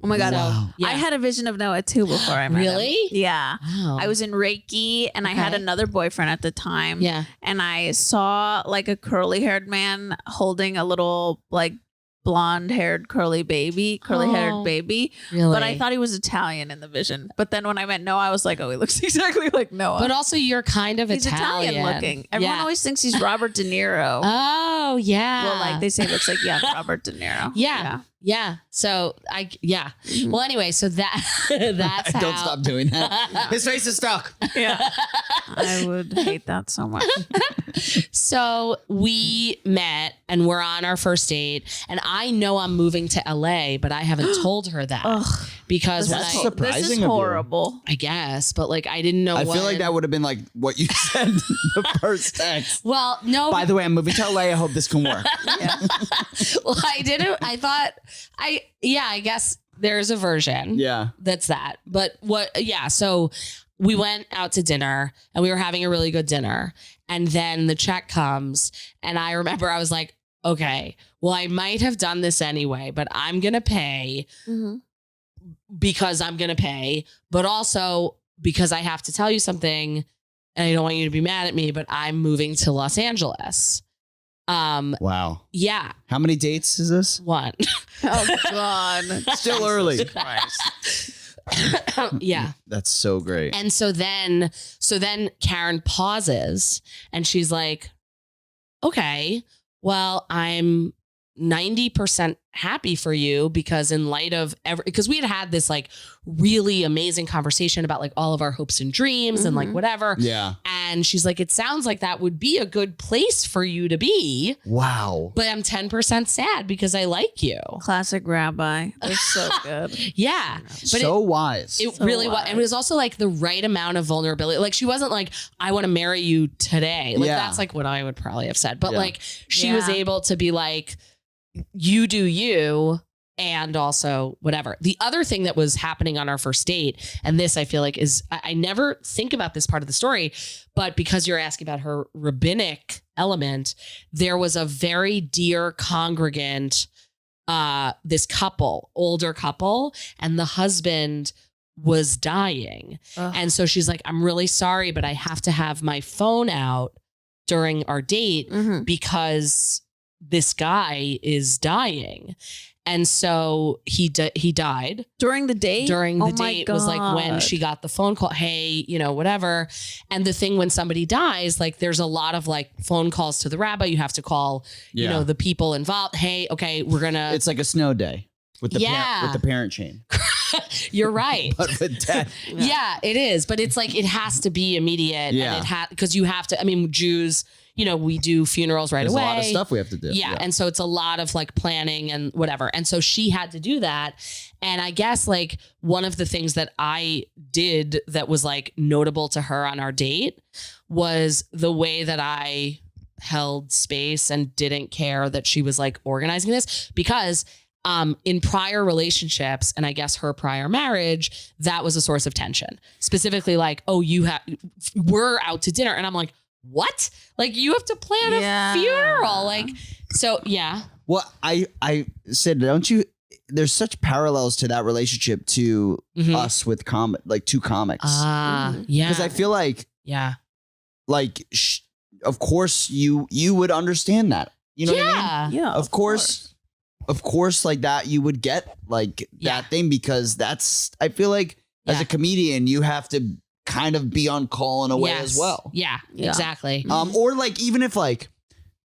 Oh my God. Wow. Yeah. I had a vision of Noah too before I met him. Really? Yeah. Wow. I was in Reiki, and I had Okay. another boyfriend at the time. yeah. And I saw like a curly haired man holding a little like blonde haired curly Oh. haired baby. Really? But I thought he was Italian in the vision. But then when I met Noah, I was like, oh, he looks exactly like Noah. But also you're kind of he's Italian. Italian looking. Everyone Yeah. always thinks he's Robert De Niro. Oh, yeah. Well, like they say, looks like Robert De Niro. Yeah. Yeah. So Mhm. Well, anyway, so that's how. Don't stop doing that. His face is stuck. Yeah. I would hate that so much. So we met and we're on our first date, and I know I'm moving to LA, but I haven't told her that Ugh. because when That's I, surprising This is of you. horrible. I guess, but like I didn't know. I feel like when- that would have been like what you said in the first text. Well, no. By the way, I'm moving to LA. I hope this can work. Well, I didn't. I thought I guess there's a version. Yeah. That's that. But so we went out to dinner and we were having a really good dinner. And then the check comes. And I remember I was like, okay, well, I might have done this anyway, but I'm going to pay Mhm. because I'm going to pay, but also because I have to tell you something and I don't want you to be mad at me, but I'm moving to Los Angeles. Wow. Yeah, How many dates is this? one. Oh God. Still early. Yeah. That's so great. And so then Karen pauses and she's like, okay, well, I'm 90% happy for you because in light of because we had this like really amazing conversation about like all of our hopes and dreams and like whatever. Yeah. And she's like, it sounds like that would be a good place for you to be. Wow. But I'm 10% sad because I like you. Classic rabbi. They're so good. Yeah. But So wise. it So really was. wise. And it was also like the right amount of vulnerability. Like she wasn't like, I want to marry you today. Like Yeah. that's like what I would probably have said. But Yeah. like she was Yeah. able to be like, you do you. And also whatever. The other thing that was happening on our first date, and this I feel like is, I never think about this part of the story, but because you're asking about her rabbinic element, there was a very dear congregant, this couple, older couple, and the husband was dying. And so she's like, I'm really sorry, but I have to have my phone out during our date because this guy is dying. And so he died During the date? during the Oh my date was like when God. she got the phone call, hey, you know, whatever. And the thing when somebody dies, like there's a lot of like phone calls to the rabbi. You have to call, you know, the people involved. Hey, okay, we're gonna. It's like a snow day with the Yeah. with the parent chain. You're right. But with death. Yeah, it is. But it's like it has to be immediate. Yeah. And it because you have to. I mean, Jews, you know, we do funerals right There's away. a lot of stuff we have to do. Yeah. And so it's a lot of like planning and whatever. And so she had to do that. And I guess like one of the things that I did that was like notable to her on our date was the way that I held space and didn't care that she was like organizing this because in prior relationships, and I guess her prior marriage, that was a source of tension. Specifically like, oh, we're out to dinner. And I'm like, what? Like you have to plan a funeral. Like, so yeah. Well, I said, don't you? There's such parallels to that relationship to us with two comics. Yeah. Because I feel like, of course you would understand that. You know what I mean? Yeah. Of course, like that you would get like that thing because that's. I feel like as a comedian you have to kind of be on call in a way as well. Yeah, exactly. Or like even if like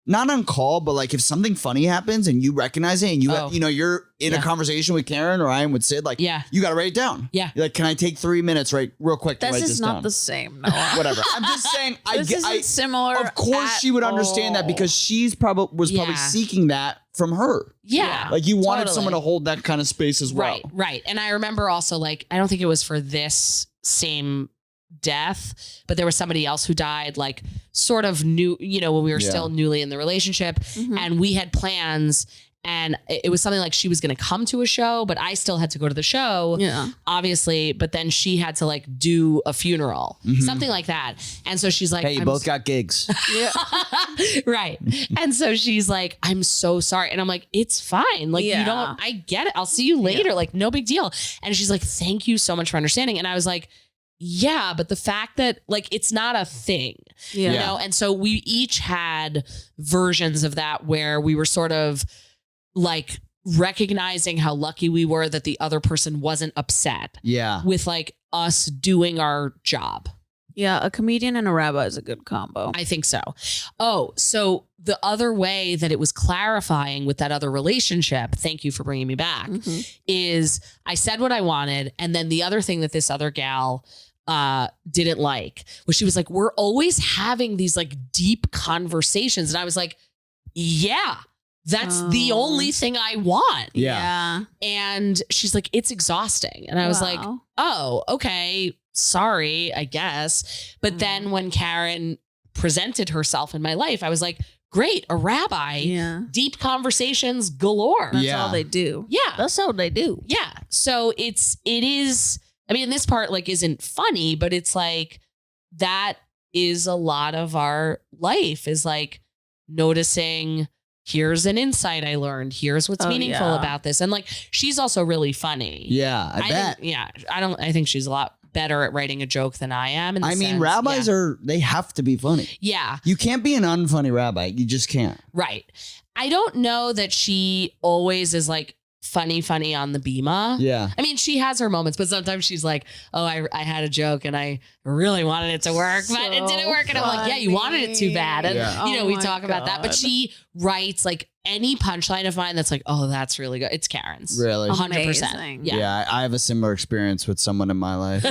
not on call, but like if something funny happens and you recognize it and you know you're in a conversation with Karen or I am with Syd, like you got to write it down. Yeah, you're like, can I take 3 minutes, real quick to This write is this not down? the same. Noah. Whatever. I'm just saying. This isn't similar. Of course, she would understand that because she's probably seeking that from her. Yeah, like you wanted someone to hold that kind of space as well. Right. And I remember also like I don't think it was for this same death, but there was somebody else who died like sort of new, you know, when we were still newly in the relationship and we had plans and it was something like she was going to come to a show, but I still had to go to the show, obviously, but then she had to like do a funeral, something like that. And so she's like, hey, you both got gigs. Right. And so she's like, I'm so sorry. And I'm like, it's fine. Like, you don't, I get it. I'll see you later. Like, no big deal. And she's like, thank you so much for understanding. And I was like, yeah, but the fact that like it's not a thing, you know? And so we each had versions of that where we were sort of like recognizing how lucky we were that the other person wasn't upset with like us doing our job. Yeah, a comedian and a rabbi is a good combo. I think so. Oh, so the other way that it was clarifying with that other relationship, thank you for bringing me back, is I said what I wanted. And then the other thing that this other gal didn't like was she was like, we're always having these like deep conversations. And I was like, yeah, that's the only thing I want. Yeah. And she's like, it's exhausting. And I was like, oh, okay, sorry, I guess. But then when Karen presented herself in my life, I was like, great, a rabbi. Yeah. Deep conversations galore. That's all they do. Yeah. That's all they do. Yeah. So it is, I mean, this part like isn't funny, but it's like that is a lot of our life is like noticing here's an insight I learned. Here's what's meaningful about this. And like, she's also really funny. Yeah, I bet. I think she's a lot better at writing a joke than I am. In the sense, rabbis they have to be funny. Yeah. You can't be an unfunny rabbi. You just can't. Right. I don't know that she always is like funny on the bima. Yeah. I mean, she has her moments, but sometimes she's like, oh, I had a joke and I really wanted it to work, but it didn't work. And I'm like, yeah, you wanted it too bad. And, you know, we talk about that. But she writes like any punchline of mine that's like, oh, that's really good. It's Karen's. Really? 100%. Amazing. Yeah. I have a similar experience with someone in my life.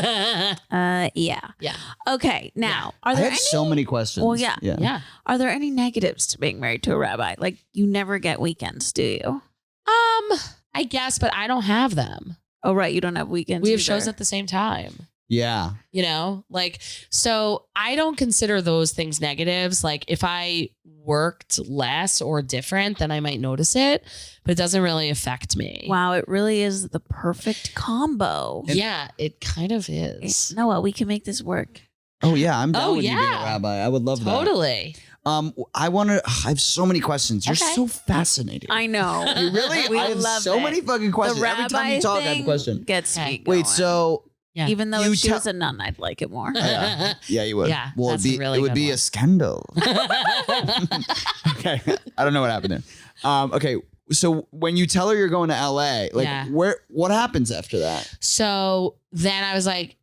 Yeah. Yeah. Okay. Now, are I there have any? so many questions. Well, yeah. Yeah. Are there any negatives to being married to a rabbi? Like, you never get weekends, do you? I guess, but I don't have them. Oh, right. You don't have weekends. We have either. shows at the same time. Yeah. You know, like, so I don't consider those things negatives. Like, if I worked less or different, then I might notice it, but it doesn't really affect me. Wow, it really is the perfect combo. Yeah, it kind of is. Noah, we can make this work. Oh yeah, I'm down Oh, with you being a yeah. rabbi. I would love that. Totally. I have so many questions. You're Okay. so fascinating. I know. You really? We I have love so it. many fucking questions. Every time you talk, I have a question. Gets Okay. me going. Wait, so Yeah. Even though You if she tell- was a nun, I'd like it more. yeah, you would. Yeah, well, that's a really it would good be one. a scandal. Okay, I don't know what happened there. Okay, so when you tell her you're going to LA, like Yeah. what happens after that? So then I was like,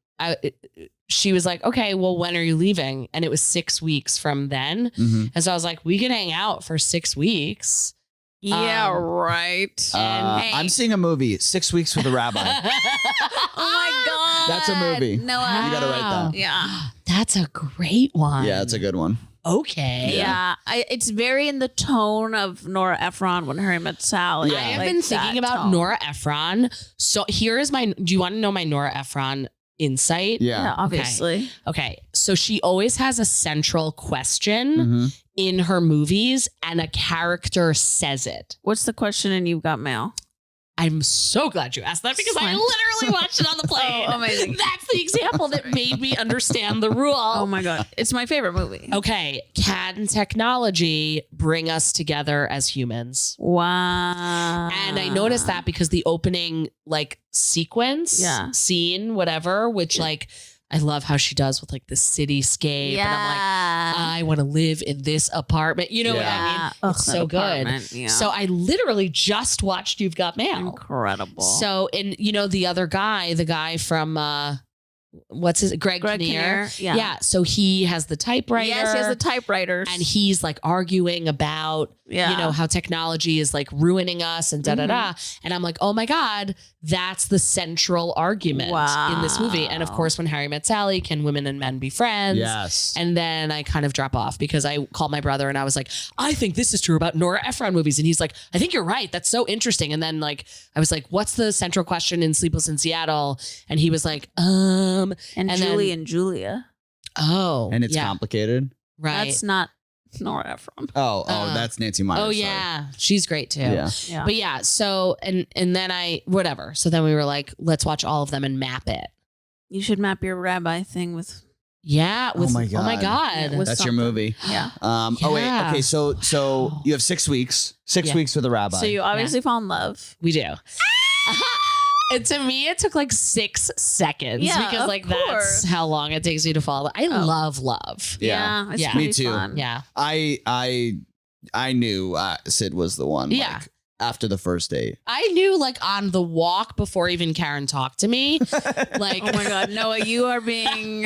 she was like, okay, well, when are you leaving? And it was 6 weeks from then. Mhm. And so I was like, we can hang out for 6 weeks. Yeah, Um, right. Hey. I'm seeing a movie, 6 Weeks with a Rabbi. Oh my god, That's a movie. Noah. You gotta write that. Yeah, That's a great one. Yeah, it's a good one. Okay. yeah. It's very in the tone of Nora Ephron when Harry Met Sally. Yeah. I have Like been thinking that about tone. Nora Ephron. So here is my, do you want to know my Nora Ephron insight? Yeah, Yeah. obviously. Okay. So she always has a central question Mhm. in her movies and a character says it. What's the question in You've Got Mail? I'm so glad you asked that because I Fine. literally watched it on the plane. Oh, amazing. That's the example that made me understand the rule. Oh my god, it's my favorite movie. Okay. Can technology bring us together as humans? Wow. And I noticed that because the opening like sequence, Yeah. scene, whatever, which like I love how she does with like the cityscape. And I'm like, I want to live in this apartment. You know what I mean? Ugh, It's that so good. apartment, Yeah. So I literally just watched You've Got Mail. Incredible. So, and you know, the other guy, the guy from, what's his, Greg Kinnear. Kinnear, yeah. So he has the typewriter. Yes, he has the typewriters. and he's like arguing about, yeah. you know, how technology is like ruining us and da da da. And I'm like, oh my God, that's the central argument in this movie. And of Wow. course, when Harry Met Sally, can women and men be friends? Yes. And then I kind of drop off because I called my brother and I was like, I think this is true about Nora Ephron movies. And he's like, I think you're right. That's so interesting. And then like, I was like, what's the central question in Sleepless in Seattle? And he was like, and and Julie then- and Julia. oh, And it's yeah, complicated. right. That's not Nora Ephron. Oh, Uh, that's Nancy Myers. Oh sorry. yeah, she's great too. Yeah. Yeah. But yeah, so and then I whatever. So then we were like, let's watch all of them and map it. You should map your rabbi thing with. Yeah. Oh With, my Oh my God. God. Yeah, with That's your something. movie. Yeah. Oh wait. Yeah. Okay. So you have 6 weeks. 6 Yeah. weeks with a rabbi. So you obviously fall in love. We do. And to me, it took like 6 seconds Yeah, because of like course. that's how long it takes you to fall. I love love. Yeah. It's Yeah. pretty Me too. Fun. Yeah. I knew Syd was the one. Yeah. Like, after the first date. I knew like on the walk before even Karen talked to me. Like, Oh my God, Noah, you are being.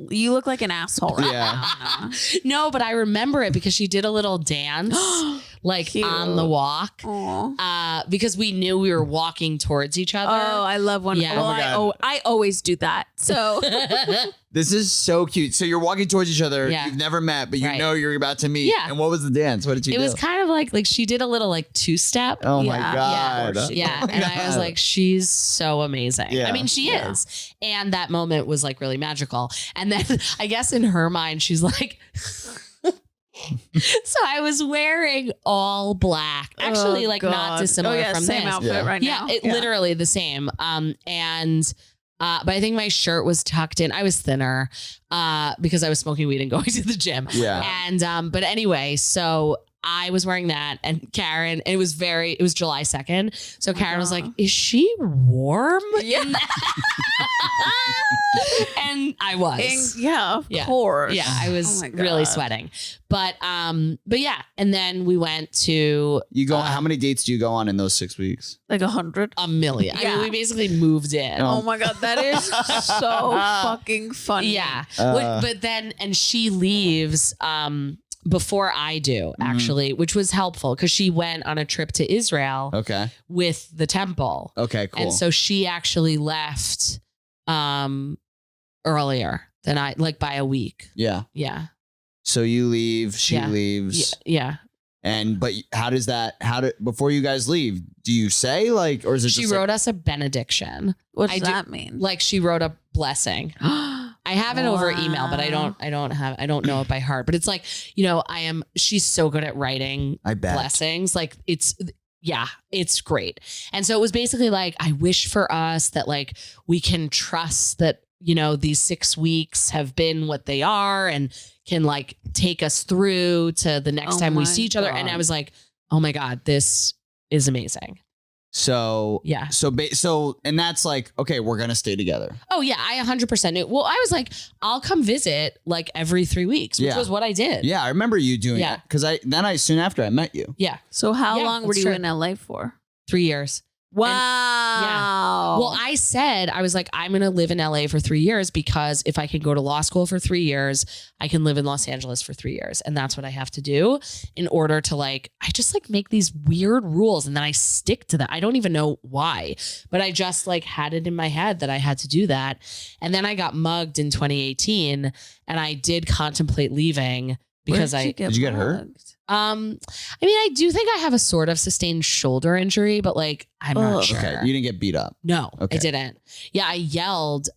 You look like an asshole right Yeah. now. no, but I remember it because she did a little dance like Cute. on the walk. Aw. Because we knew we were walking towards each other. Oh, I love when. Yeah. Well, Oh my God. I always do that. So This is so cute. So you're walking towards each other. Yeah. You've never met, but you Right. know you're about to meet. Yeah. And what was the dance? What did you It do? was kind of like she did a little like 2-step. Oh my Yeah. God. Yeah. Yeah. Oh my And I was God. like, she's so amazing. Yeah. I mean, she Yeah. is. And that moment was like really magical. And then I guess in her mind, she's like, so I was wearing all black. Actually, Oh, like not God. dissimilar Oh, yeah, from same this. outfit Yeah. right Yeah, now. literally the same. But I think my shirt was tucked in. I was thinner because I was smoking weed and going to the gym. Yeah. And but anyway, so I was wearing that, and Karen. It was July 2nd. So Karen was like, "Is she warm?" Yeah. And I was. Yeah, of Yeah. course. Yeah, I was Oh my really God. sweating. But yeah, and then we went to You go. How many dates do you go on in those 6 weeks? Like 100. a million. I Yeah. mean, we basically moved in. Oh. Oh my God, that is so fucking funny. Yeah. Uh. But then, and she leaves before I do, actually, which was helpful because she went on a trip to Israel Okay. with the temple. Okay, cool. And so she actually left earlier than I, like by a week. yeah. Yeah. So you leave, she Yeah. leaves. Yeah. But before you guys leave, do you say like, or is it She just wrote us a benediction. What I does do- that mean? Like she wrote a blessing. I have it over email, but I don't know it by heart. But it's like, she's so good at writing I bet. blessings. Like it's great. And so it was basically like, I wish for us that like we can trust that, these 6 weeks have been what they are and can like take us through to the next time we see each other. And I was like, oh my God, this is amazing. So Yeah. So and that's like, okay, we're gonna stay together. Oh yeah, I 100% knew. Well, I was like, I'll come visit like every 3 weeks, which Yeah. was what I did. Yeah, I remember you doing Yeah. it because soon after I met you. Yeah. So how Yeah, long were that's you true. in LA for? 3 years. Wow. Well, I was like, I'm going to live in LA for 3 years because if I can go to law school for 3 years, I can live in Los Angeles for 3 years. And that's what I have to do in order to I just make these weird rules and then I stick to that. I don't even know why, but I just had it in my head that I had to do that. And then I got mugged in 2018 and I did contemplate leaving because Did you get hurt? I mean, I do think I have a sort of sustained shoulder injury, but I'm not sure. Okay, you didn't get beat up. No, Okay. I didn't. Yeah, I yelled,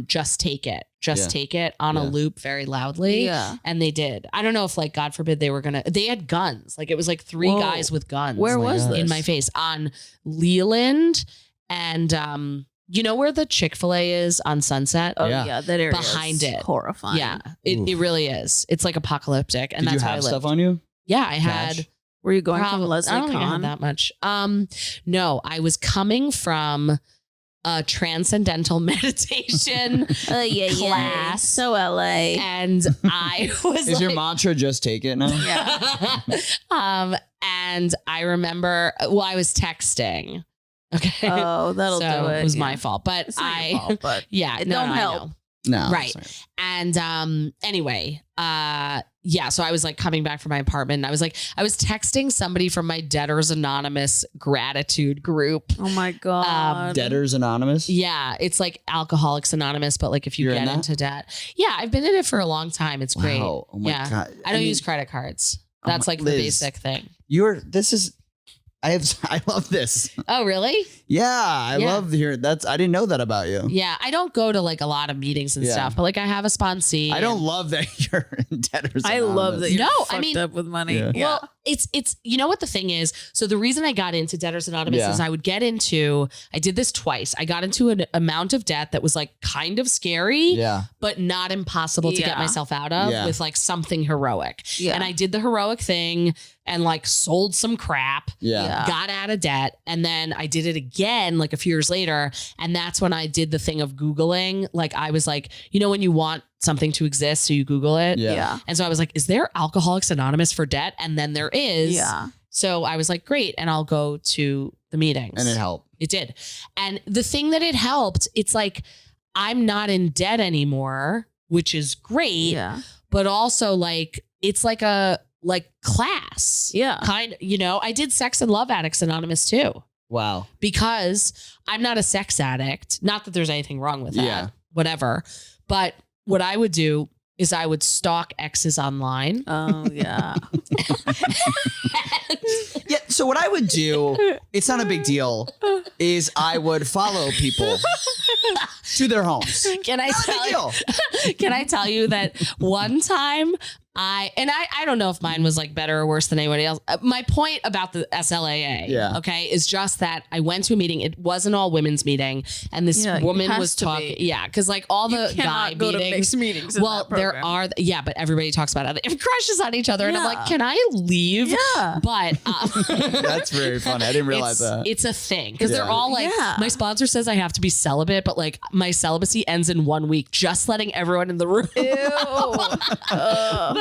just take it. Just Yeah. take it on a Yeah. loop very loudly. Yeah. And they did. I don't know if God forbid they had guns. It was three Whoa. guys with guns. Where was God. this? in my face on Leland and you know where the Chick-fil-A is on Sunset? Oh Yeah. yeah, that area Behind is it. horrifying. Yeah, Oof. it really is. It's apocalyptic. And Did that's you how have I lived. stuff on you? Yeah, I had. Cash? Were you going Probably- from Leslie I don't think I had Kahn? that much. No, I was coming from a transcendental meditation Yeah. class. So LA. and I was Is your mantra just take it now? and I remember, I was texting. Okay. Oh, that'll so do it. It was yeah. my fault, but It's not your fault, but yeah, it no, don't no, I help. know. No. Right. sorry. And anyway, so I was coming back from my apartment and I was texting somebody from my Debtors Anonymous gratitude group. Oh my god. Debtors Anonymous? Yeah, it's like Alcoholics Anonymous, but if you You're in get that? into debt. Yeah, I've been in it for a long time. It's great. Wow. Oh my Yeah. God. I don't mean, use credit cards. Oh That's my- the Liz. basic thing. I love this. Oh, really? Yeah, I Yeah. love hearing I didn't know that about you. Yeah, I don't go to a lot of meetings and Yeah. stuff, but I have a sponsee. I don't love that you're in Debtors I Anonymous. love that you're No, I fucked mean- up with money. Yeah. Yeah. Well, it's you know what the thing is? So the reason I got into Debtors Anonymous Yeah. is I did this twice. I got into an amount of debt that was kind of scary, Yeah. but not impossible to get Yeah. myself out of Yeah. with something heroic. Yeah. And I did the heroic thing and sold some crap. Yeah. Yeah. Got out of debt. And then I did it again a few years later. And that's when I did the thing of Googling. I was when you want something to exist, so you Google it. Yeah. Yeah. And so I was is there Alcoholics Anonymous for debt? And then there is. Yeah. So I was great. And I'll go to the meetings. And it helped. It did. And the thing that it helped, it's I'm not in debt anymore, which is great. Yeah. But also it's a class. Yeah. I did Sex and Love Addicts Anonymous too, Wow. because I'm not a sex addict. Not that there's anything wrong with that, Yeah. whatever. But what I would do is I would stalk exes online. Oh yeah. Yeah. So what I would do, it's not a big deal, is I would follow people to their homes. Can I Not a tell big you? deal. Can I tell you that one time I don't know if mine was better or worse than anybody else. My point about the SLAA, Yeah. okay, is just that I went to a meeting. It was an all women's meeting, and this Yeah, it woman has was to talking. be. Yeah, because all the guy Cannot go to meetings. mixed meetings. in Well, that there program. are, but everybody talks about how they have crushes on each other, and I'm Yeah. like, can I leave? Yeah. But That's very funny. I didn't realize that. it's a thing because Yeah. they're all Yeah. my sponsor says I have to be celibate, but my celibacy ends in 1 week, just letting everyone in the room. Ew.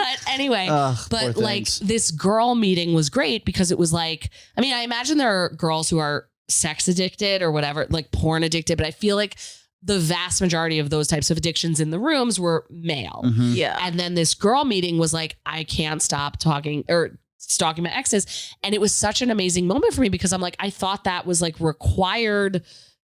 But anyway, Ugh, poor but things. this girl meeting was great because it was I imagine there are girls who are sex addicted or whatever, porn addicted, but I feel the vast majority of those types of addictions in the rooms were male. Mhm. Yeah. And then this girl meeting was like, I can't stop talking or stalking my exes. And it was such an amazing moment for me because I'm like, I thought that was like required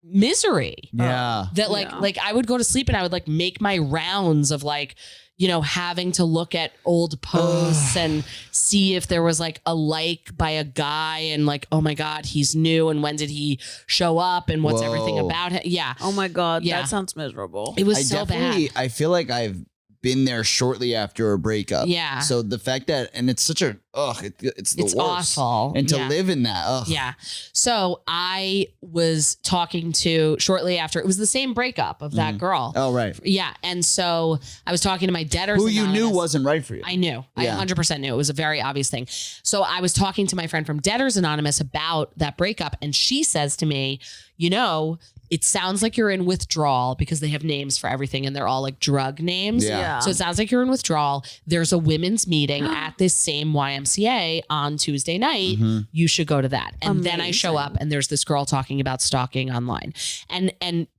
misery. Yeah. That like I would go to sleep and I would like make my rounds of like, you know, having to look at old posts and see if there was like a like by a guy and like, oh my God, he's new. And when did he show up and what's everything Whoa. about him? Yeah. Oh my God. Yeah. That sounds miserable. It was I so definitely, bad. I feel like I've been there shortly after a breakup. Yeah. So the fact that, and it's such a, it's the It's worst. awful. And to Yeah. live in that, Yeah. So I was talking to shortly after, it was the same breakup of that girl. Oh, right. Yeah. And so I was talking to my debtors. Who you knew Anonymous. wasn't right for you. I knew. Yeah. I 100% knew. It was a very obvious thing. So I was talking to my friend from Debtors Anonymous about that breakup. And she says to me, you know, it sounds like you're in withdrawal because they have names for everything and they're all like drug names. Yeah. So it sounds like you're in withdrawal. There's a women's meeting at this same YMCA on Tuesday night. Mhm. You should go to that. And then I show Amazing. up and there's this girl talking about stalking online. And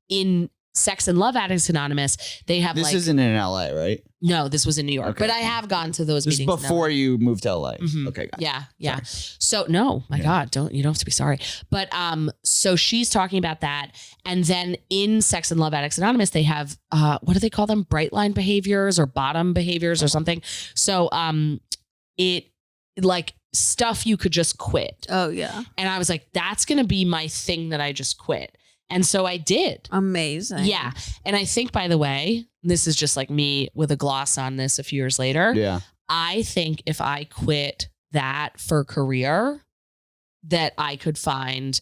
in Sex and Love Addicts Anonymous, they have This like, isn't in LA, right? no, this was in New York, Okay. but I have gone to those This is meetings. before you moved to LA. Mhm. Okay, got it. Yeah. So no, my God, you don't have to be sorry. But so she's talking about that. And then in Sex and Love Addicts Anonymous, they have what do they call them? Bright line behaviors or bottom behaviors or something. So it like stuff you could just quit. Oh, yeah. And I was like, that's gonna be my thing that I just quit. And so I did. Amazing. Yeah. And I think, by the way, this is just like me with a gloss on this a few years later. Yeah. I think if I quit that for career, that I could find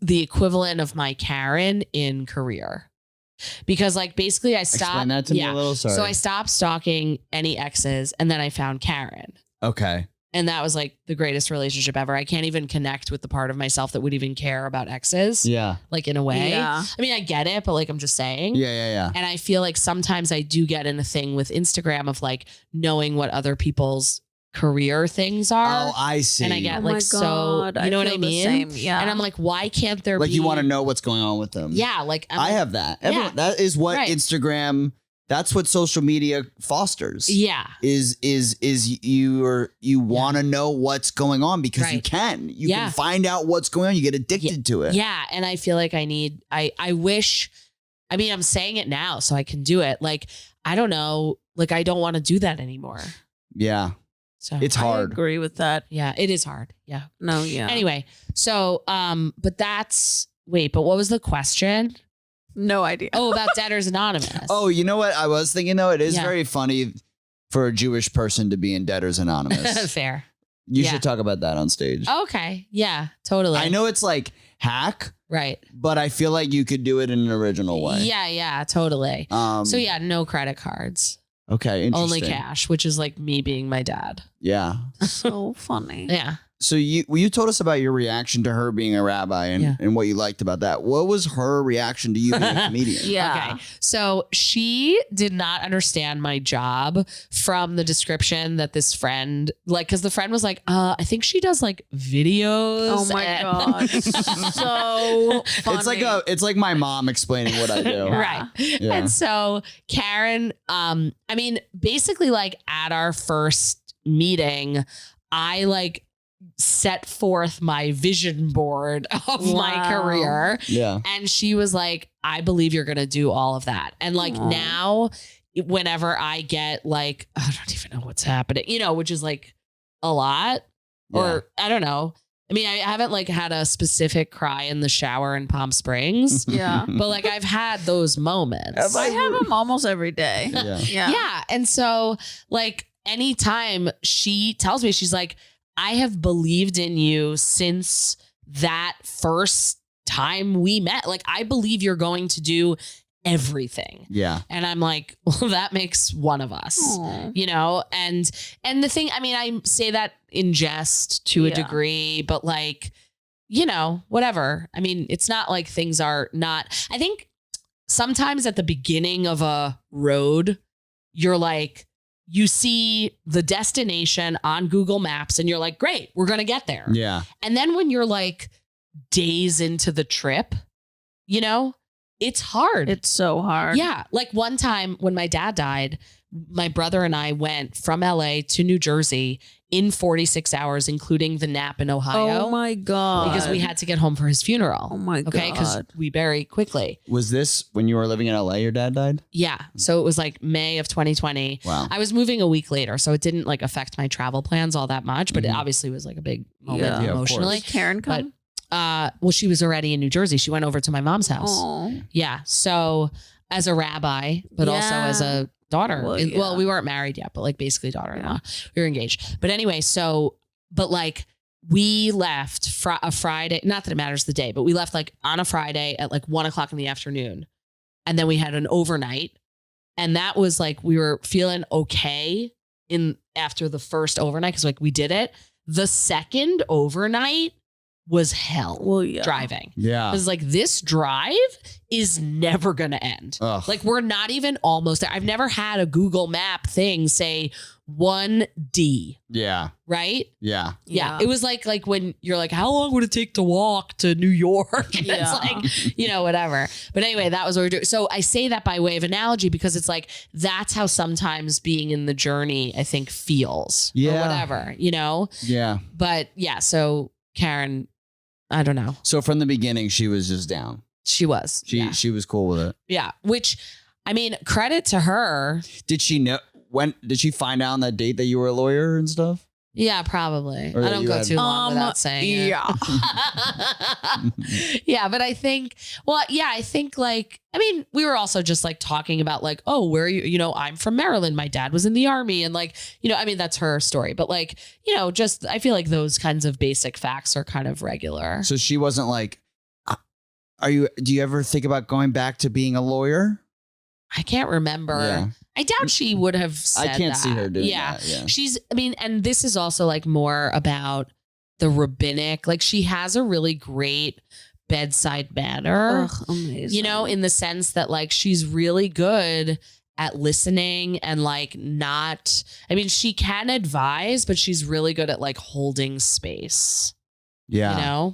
the equivalent of my Karen in career. Because like basically I stopped. Explain that to me a little. Sorry. So I stopped stalking any exes and then I found Karen. Okay. And that was like the greatest relationship ever. I can't even connect with the part of myself that would even care about exes. Yeah. Like in a way. Yeah. I mean, I get it, but like I'm just saying. Yeah. And I feel like sometimes I do get in a thing with Instagram of like knowing what other people's career things are. Oh, I see. And I get Oh like my so, God, you know what I feel the mean? same. Yeah. And I'm like, why can't there like be? you want to know what's going on with them. Yeah. Like I'm I like, have that. Everyone, Yeah. That is what Right. Instagram. That's what social media fosters. Yeah. Is you want to know what's going on because you Right. can. You Yeah. can find out what's going on. You get addicted to it. Yeah. And I feel like I wish, I mean, I'm saying it now so I can do it. Like, I don't know. Like, I don't want to do that anymore. Yeah. So It's I hard. agree with that. yeah, it is hard. Yeah. No, yeah. Anyway, so, but what was the question? No idea. Oh, about Debtors Anonymous. Oh, you know what I was thinking though? It is Yeah. very funny for a Jewish person to be in Debtors Anonymous. Fair. You Yeah. should talk about that on stage. Okay. Yeah, totally. I know it's like hack, Right. but I feel like you could do it in an original way. Yeah, totally. So yeah, no credit cards. Okay. Interesting. Only cash, which is like me being my dad. Yeah. So funny. Yeah. So you told us about your reaction to her being a rabbi and what you liked about that. What was her reaction to you being a comedian? Yeah. Okay. So she did not understand my job from the description that this friend, like, because the friend was like, I think she does like videos. Oh my and- God. So funny. It's like my mom explaining what I do. Right. Yeah. And so Karen, I mean, basically like at our first meeting, I like set forth my vision board of my Wow. career. Yeah. And she was like, I believe you're going to do all of that. And like Aw. now, whenever I get like, I don't even know what's happening, which is like a lot, or I don't know. I mean, I haven't like had a specific cry in the shower in Palm Springs, Yeah. but like I've had those moments. I have them almost every day. Yeah. Yeah. Yeah. And so like anytime she tells me, she's like, I have believed in you since that first time we met. Like, I believe you're going to do everything. Yeah. And I'm like, well, that makes one of us, Aw. and the thing, I mean, I say that in jest to a Yeah. degree, but like, whatever. I mean, it's not like things are not, I think sometimes at the beginning of a road, you're like, you see the destination on Google Maps and you're like, great, we're going to get there. Yeah. And then when you're like days into the trip, It's hard. It's so hard. Yeah. Like one time when my dad died, my brother and I went from LA to New Jersey in 46 hours, including the nap in Ohio. Oh my God. Because we had to get home for his funeral. Oh my God. Okay. Because we bury quickly. Was this when you were living in LA, your dad died? Yeah. So it was like May of 2020. Wow. I was moving a week later, so it didn't like affect my travel plans all that much, but it Mhm. obviously was like a big moment Yeah. Yeah, of course. emotionally. Did Karen come? Well, she was already in New Jersey. She went over to my mom's house. Oh. Yeah. So as a rabbi, but also Yeah. as a daughter. Well, Well, yeah. we weren't married yet, but like basically daughter-in-law. We were engaged. But anyway, but like we left a Friday, not that it matters the day, but we left like on a Friday at like 1:00 in the afternoon. And then we had an overnight. And that was like, we were feeling okay after the first overnight because like we did it. The second overnight was hell. Well, yeah. Driving. Yeah. Because like this drive is never going to end. Ugh. Like we're not even almost there. I've never had a Google Map thing say 1D, Yeah. right? Yeah. Yeah. It was like when you're like, how long would it take to walk to New York? And Yeah. It's like, whatever. But anyway, that was what we're doing. So I say that by way of analogy because it's like, that's how sometimes being in the journey, I think, feels. Yeah. Or whatever, Yeah. But yeah, so Karen, I don't know. So from the beginning, she was just down. She was. She was cool with it. Yeah. Which, I mean, credit to her. Did she know did she find out on that date that you were a lawyer and stuff? Yeah, probably. Or I that don't you go had- too long without saying it. Yeah. Yeah, but I think, like, I mean, we were also just like talking about like, oh, where are you? I'm from Maryland. My dad was in the army. And like, I mean, that's her story. But like, just I feel like those kinds of basic facts are kind of regular. So she wasn't like, do you ever think about going back to being a lawyer? I can't remember. Yeah. I doubt she would have said I can't that. see her doing Yeah. that. Yeah. She's, I mean, and this is also like more about the rabbinic, like she has a really great bedside manner, Ugh, amazing. in the sense that like she's really good at listening and like not, I mean, she can advise, but she's really good at like holding space, Yeah.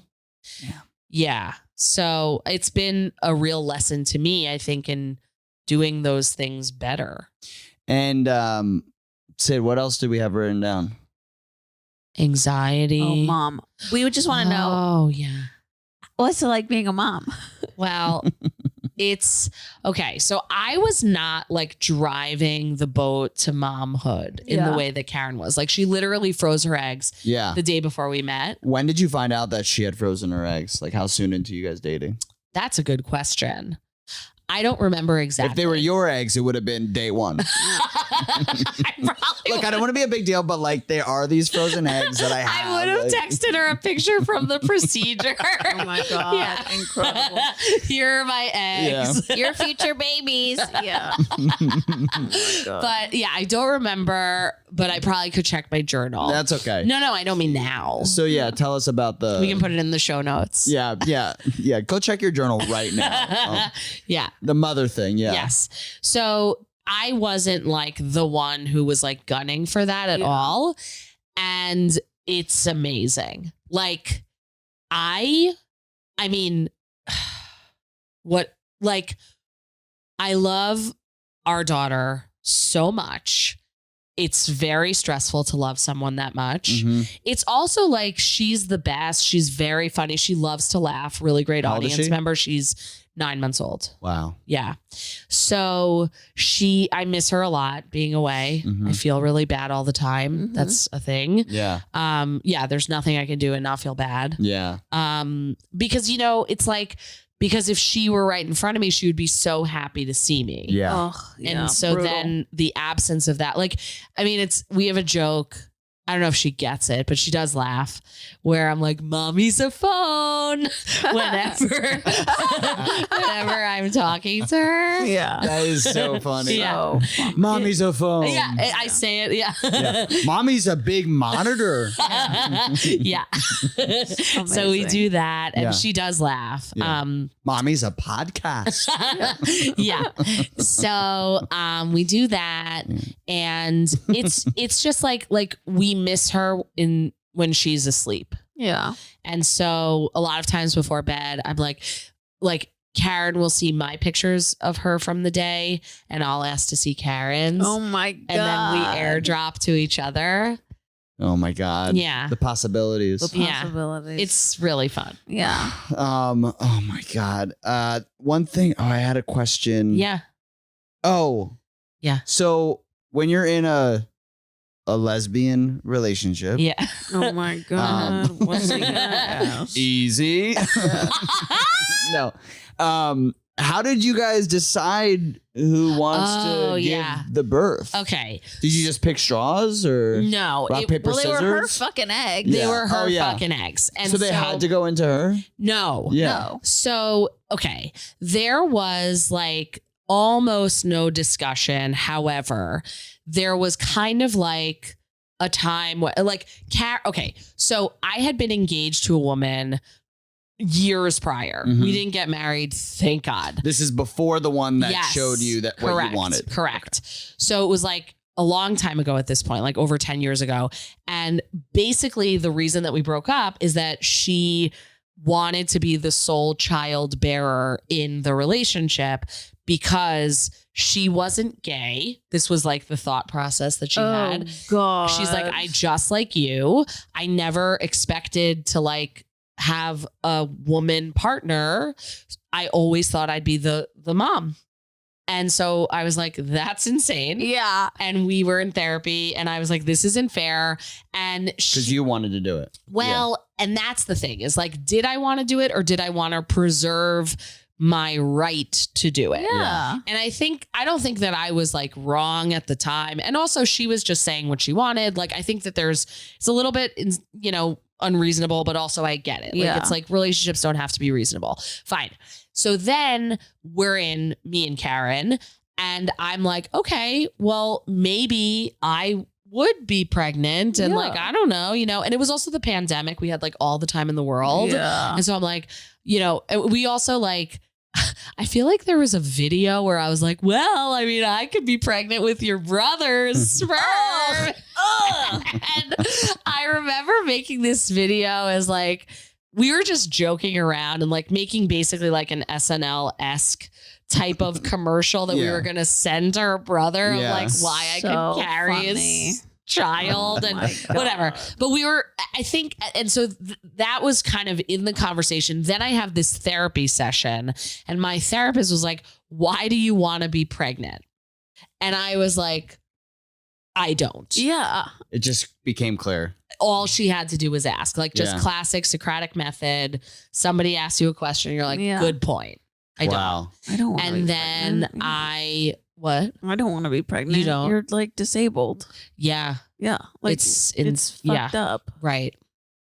Yeah. Yeah. So it's been a real lesson to me, I think, in doing those things better. And Syd, what else do we have written down? Anxiety. Oh, mom. We would just want to know, Oh, yeah. what's it like being a mom? Well, it's okay. So I was not like driving the boat to momhood in the Yeah. way that Karen was. Like she literally froze her eggs Yeah. the day before we met. When did you find out that she had frozen her eggs? Like how soon into you guys dating? That's a good question. I don't remember exactly. If they were your eggs, it would have been day one. I probably Look, I don't want to be a big deal, but like there are these frozen eggs that I have. I would have like- texted her a picture from the procedure. Oh my God. Incredible. Here are my eggs. Your future babies. Yeah. Oh my God. But yeah, I don't remember, but I probably could check my journal. That's okay. No, I don't mean now. So yeah, tell us about the. We can put it in the show notes. Yeah. Go check your journal right now. Yeah. The mother thing. Yeah. Yes. So I wasn't like the one who was like gunning for that at Yeah. all. And it's amazing. Like I mean, I love our daughter so much. It's very stressful to love someone that much. Mhm. It's also like she's the best. She's very funny. She loves to laugh. Really great How old is audience she? member. She's 9 months old. Wow. Yeah. So I miss her a lot being away. Mhm. I feel really bad all the time. Mhm. That's a thing. Yeah. There's nothing I can do and not feel bad. Yeah. Because it's like, because if she were right in front of me, she would be so happy to see me. Yeah. Oh, yeah. And so Brutal. then the absence of that, like, I mean, we have a joke. I don't know if she gets it, but she does laugh where I'm like, mommy's a phone whenever I'm talking to her. Yeah. That is so funny. Yeah. So fun. Mommy's a phone. Yeah. I say it. Yeah. Yeah. Mommy's a big monitor. Yeah. So we Amazing. do that and Yeah. she does laugh. Yeah. Mommy's a podcast. Yeah. So we do that and it's just like we miss her when she's asleep. Yeah. And so a lot of times before bed, I'm like, Karen will see my pictures of her from the day and I'll ask to see Karen's. Oh my God. And then we airdrop to each other. Oh my God. Yeah. The possibilities. The possibilities. It's really fun. Yeah. Oh my God. One thing. Oh, I had a question. Yeah. Oh. Yeah. So when you're in a lesbian relationship. Yeah. Oh my God. What's he gonna ask? Easy. No. How did you guys decide who wants to give the birth? Okay. Did you just pick straws or no? rock, paper, Well, they scissors? were her fucking eggs. They were her fucking eggs. And so they had to go into her? No. Yeah. No. So, okay. There was like almost no discussion. However, there was kind of like a time where like, okay. So I had been engaged to a woman years prior. Mhm. We didn't get married. Thank God. This is before the one that Yes. showed you that what you wanted. Correct. So it was like a long time ago at this point, like over 10 years ago. And basically the reason that we broke up is that she wanted to be the sole child bearer in the relationship because she wasn't gay. This was like the thought process that she had. God. She's like, I just like you. I never expected to like have a woman partner. I always thought I'd be the mom. And so I was like, that's insane. Yeah. And we were in therapy and I was like, this isn't fair. And Because you wanted to do it. well, and that's the thing is like, did I want to do it or did I want to preserve my right to do it? Yeah. And I don't think that I was like wrong at the time. And also she was just saying what she wanted. Like, I think that it's a little bit, unreasonable, but also I get it. Like, Yeah. it's like relationships don't have to be reasonable. Fine. So then we're in me and Karen and I'm like, okay, well, maybe I would be pregnant and Yeah. like, I don't know, and it was also the pandemic. We had like all the time in the world. Yeah. And so I'm like, we also like, I feel like there was a video where I was like, well, I mean, I could be pregnant with your brother's sperm. And I remember making this video as like, we were just joking around and like making basically like an SNL-esque type of commercial that we Yeah. were going to send to her brother of Yeah. like why I So could carry funny. his child Oh and my God. whatever. But we were, I think, and so that was kind of in the conversation. Then I have this therapy session and my therapist was like, why do you want to be pregnant? And I was like, I don't. Yeah. It just became clear. All she had to do was ask, like just Yeah. classic Socratic method. Somebody asks you a question, you're like, Yeah. good point. I Wow. I don't want don't. And then what? I don't want to be pregnant. You don't? You're like disabled. Yeah, Yeah. Like it's fucked up. right.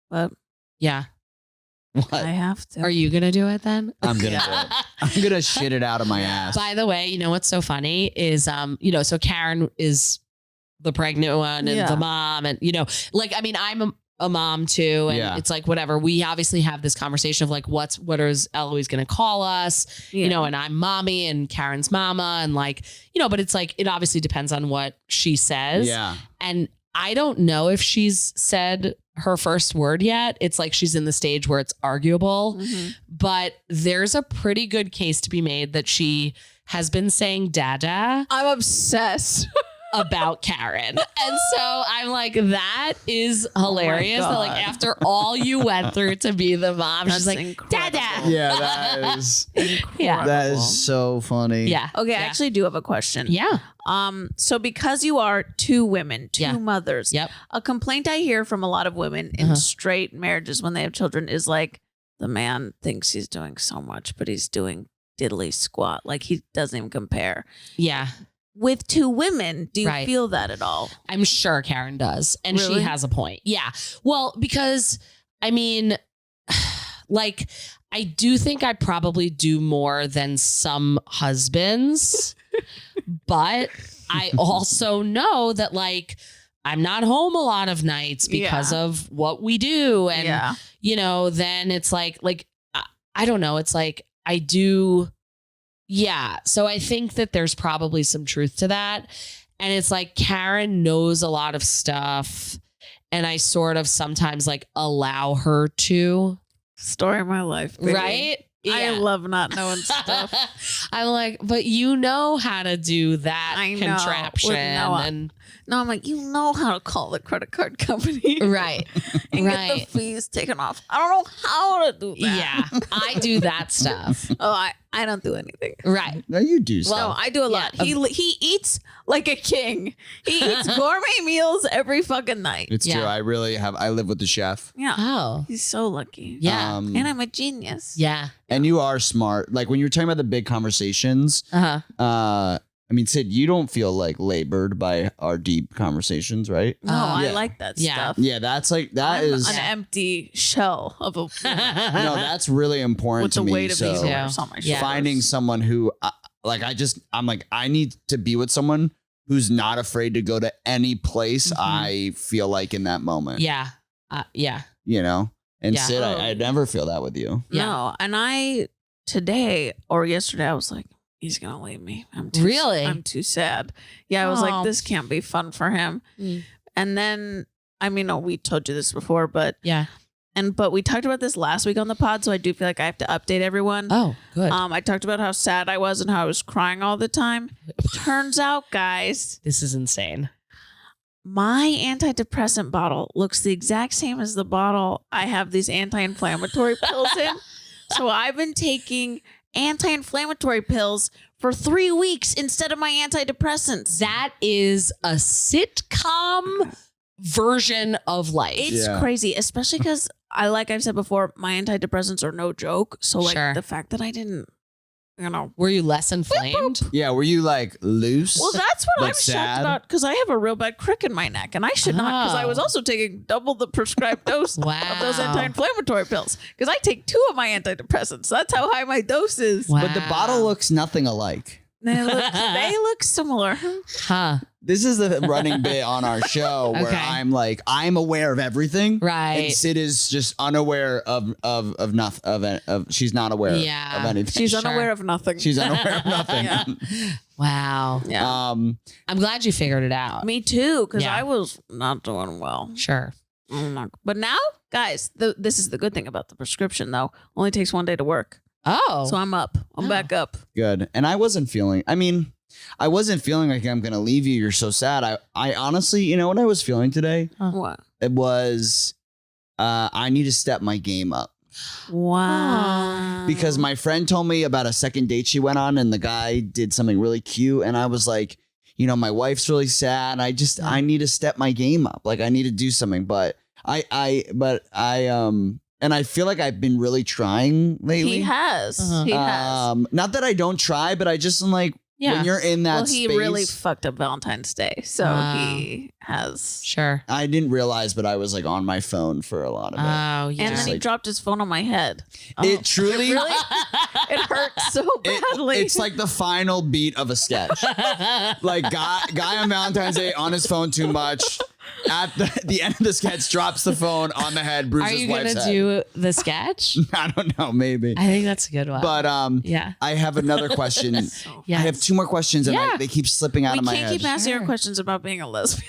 But Yeah. What? I have to. Are you going to do it then? I'm gonna do it. I'm gonna shit it out of my ass. By the way, you know what's so funny is, so Karen is the pregnant one and Yeah. the mom and, like, I mean, I'm a mom too. And Yeah. it's like, whatever. We obviously have this conversation of like, what is Eloise going to call us? Yeah. And I'm mommy and Karen's mama. And like, but it's like, it obviously depends on what she says. Yeah. And I don't know if she's said her first word yet. It's like she's in the stage where it's arguable, Mhm. but there's a pretty good case to be made that she has been saying dada I'm obsessed. about Karen. And so I'm like, that is hilarious. That like God. after all you went through to be the mom, she's That's like, incredible. dada. Yeah, that is Yeah. that is so funny. Yeah. Okay, I Yeah. actually do have a question. Yeah. So because you are two women, two Yeah. mothers, Yep. a complaint I hear from a lot of women in Uh-huh. straight marriages when they have children is like, the man thinks he's doing so much, but he's doing diddly squat. Like he doesn't even compare. Yeah. With two women, do you Right. feel that at all? I'm sure Karen does. And Really? she has a point. Yeah. Well, because I mean, like, I do think I probably do more than some husbands, but I also know that like I'm not home a lot of nights because of what we do. And, then it's like, I don't know. It's like I do. Yeah. So I think that there's probably some truth to that. And it's like Karen knows a lot of stuff. And I sort of sometimes like allow her to. Story of my life. Baby. Right. I love not knowing stuff. I'm like, but you know how to do that I know, contraption. with Noah. And No, I'm like, you know how to call the credit card company. right. And get the fees taken off. I don't know how to do that. Yeah. I do that stuff. Oh, I don't do anything. Right. No, you do No, stuff. I do a lot. He eats like a king. He eats gourmet meals every fucking night. It's true. I really have. I live with the chef. Yeah. Oh. He's so lucky. Yeah. And I'm a genius. Yeah. And you are smart. Like when you were talking about the big conversations, I mean, Syd, you don't feel like labored by our deep conversations, right? No, I like that Yeah. stuff. Yeah, that's like, that I'm is an empty shell of a no, that's really important with to the me. weight of So these years on my shoulders. finding someone who, I'm like, I need to be with someone who's not afraid to go to any place I feel like in that moment. Yeah. Yeah. You know? And Yeah. Syd, I never feel that with you. Yeah. No, and today or yesterday, I was like, he's gonna leave me. I'm too sad. Yeah, I was Oh. like, this can't be fun for him. Mm. And then, I mean, no, we told you this before, but Yeah. but we talked about this last week on the pod, so I do feel like I have to update everyone. Oh, good. I talked about how sad I was and how I was crying all the time. Turns out, guys, This is insane. my antidepressant bottle looks the exact same as the bottle I have these anti-inflammatory pills in. So I've been taking anti-inflammatory pills for 3 weeks instead of my antidepressants. That is a sitcom version of life. It's Yeah. crazy, especially because like I've said before, my antidepressants are no joke. So like Sure. the fact that I didn't, Were you less inflamed? Yeah, were you like loose? well, that's what But I'm sad? shocked about because I have a real bad crick in my neck and I should not because I was Oh. also taking double the prescribed dose of those Wow. anti-inflammatory pills because I take 2 of my antidepressants. That's how high my dose is. Wow. But the bottle looks nothing alike. They look similar. Huh. This is the running bit on our show where Okay. I'm like, I'm aware of everything. Right. And Syd is just unaware of nothing. She's not aware Yeah. of anything. She's Sure. unaware of nothing. She's unaware of nothing. Yeah. Wow. Yeah. I'm glad you figured it out. Me too, because Yeah. I was not doing well. Sure. But now, guys, this is the good thing about the prescription, though. Only takes 1 day to work. Oh. So I'm up. I'm back up. Good. And I wasn't feeling like I'm going to leave you. You're so sad. I honestly, you know what I was feeling today? What? It was, I need to step my game up. Wow. Because my friend told me about a second date she went on and the guy did something really cute. And I was like, you know, my wife's really sad. I need to step my game up. Like I need to do something. But and I feel like I've been really trying lately. He has. Uh-huh. He has. Not that I don't try, but I just am like, Yeah. when you're in that Well, he space, really fucked up Valentine's Day. So Wow. he has. Sure. I didn't realize, but I was like on my phone for a lot of it. Oh, yeah. And then Just he like- dropped his phone on my head. It truly, Really? It hurts so badly. it's like the final beat of a sketch. Like guy on Valentine's Day on his phone too much. At the end of the sketch, drops the phone on the head, bruises Are you wife's gonna head. do the sketch? I don't know, maybe. I think that's a good one. But yeah. I have another question. Yes. I have 2 more questions, and Yeah. they keep slipping out we of my can't head. keep asking Sure. her questions about being a lesbian.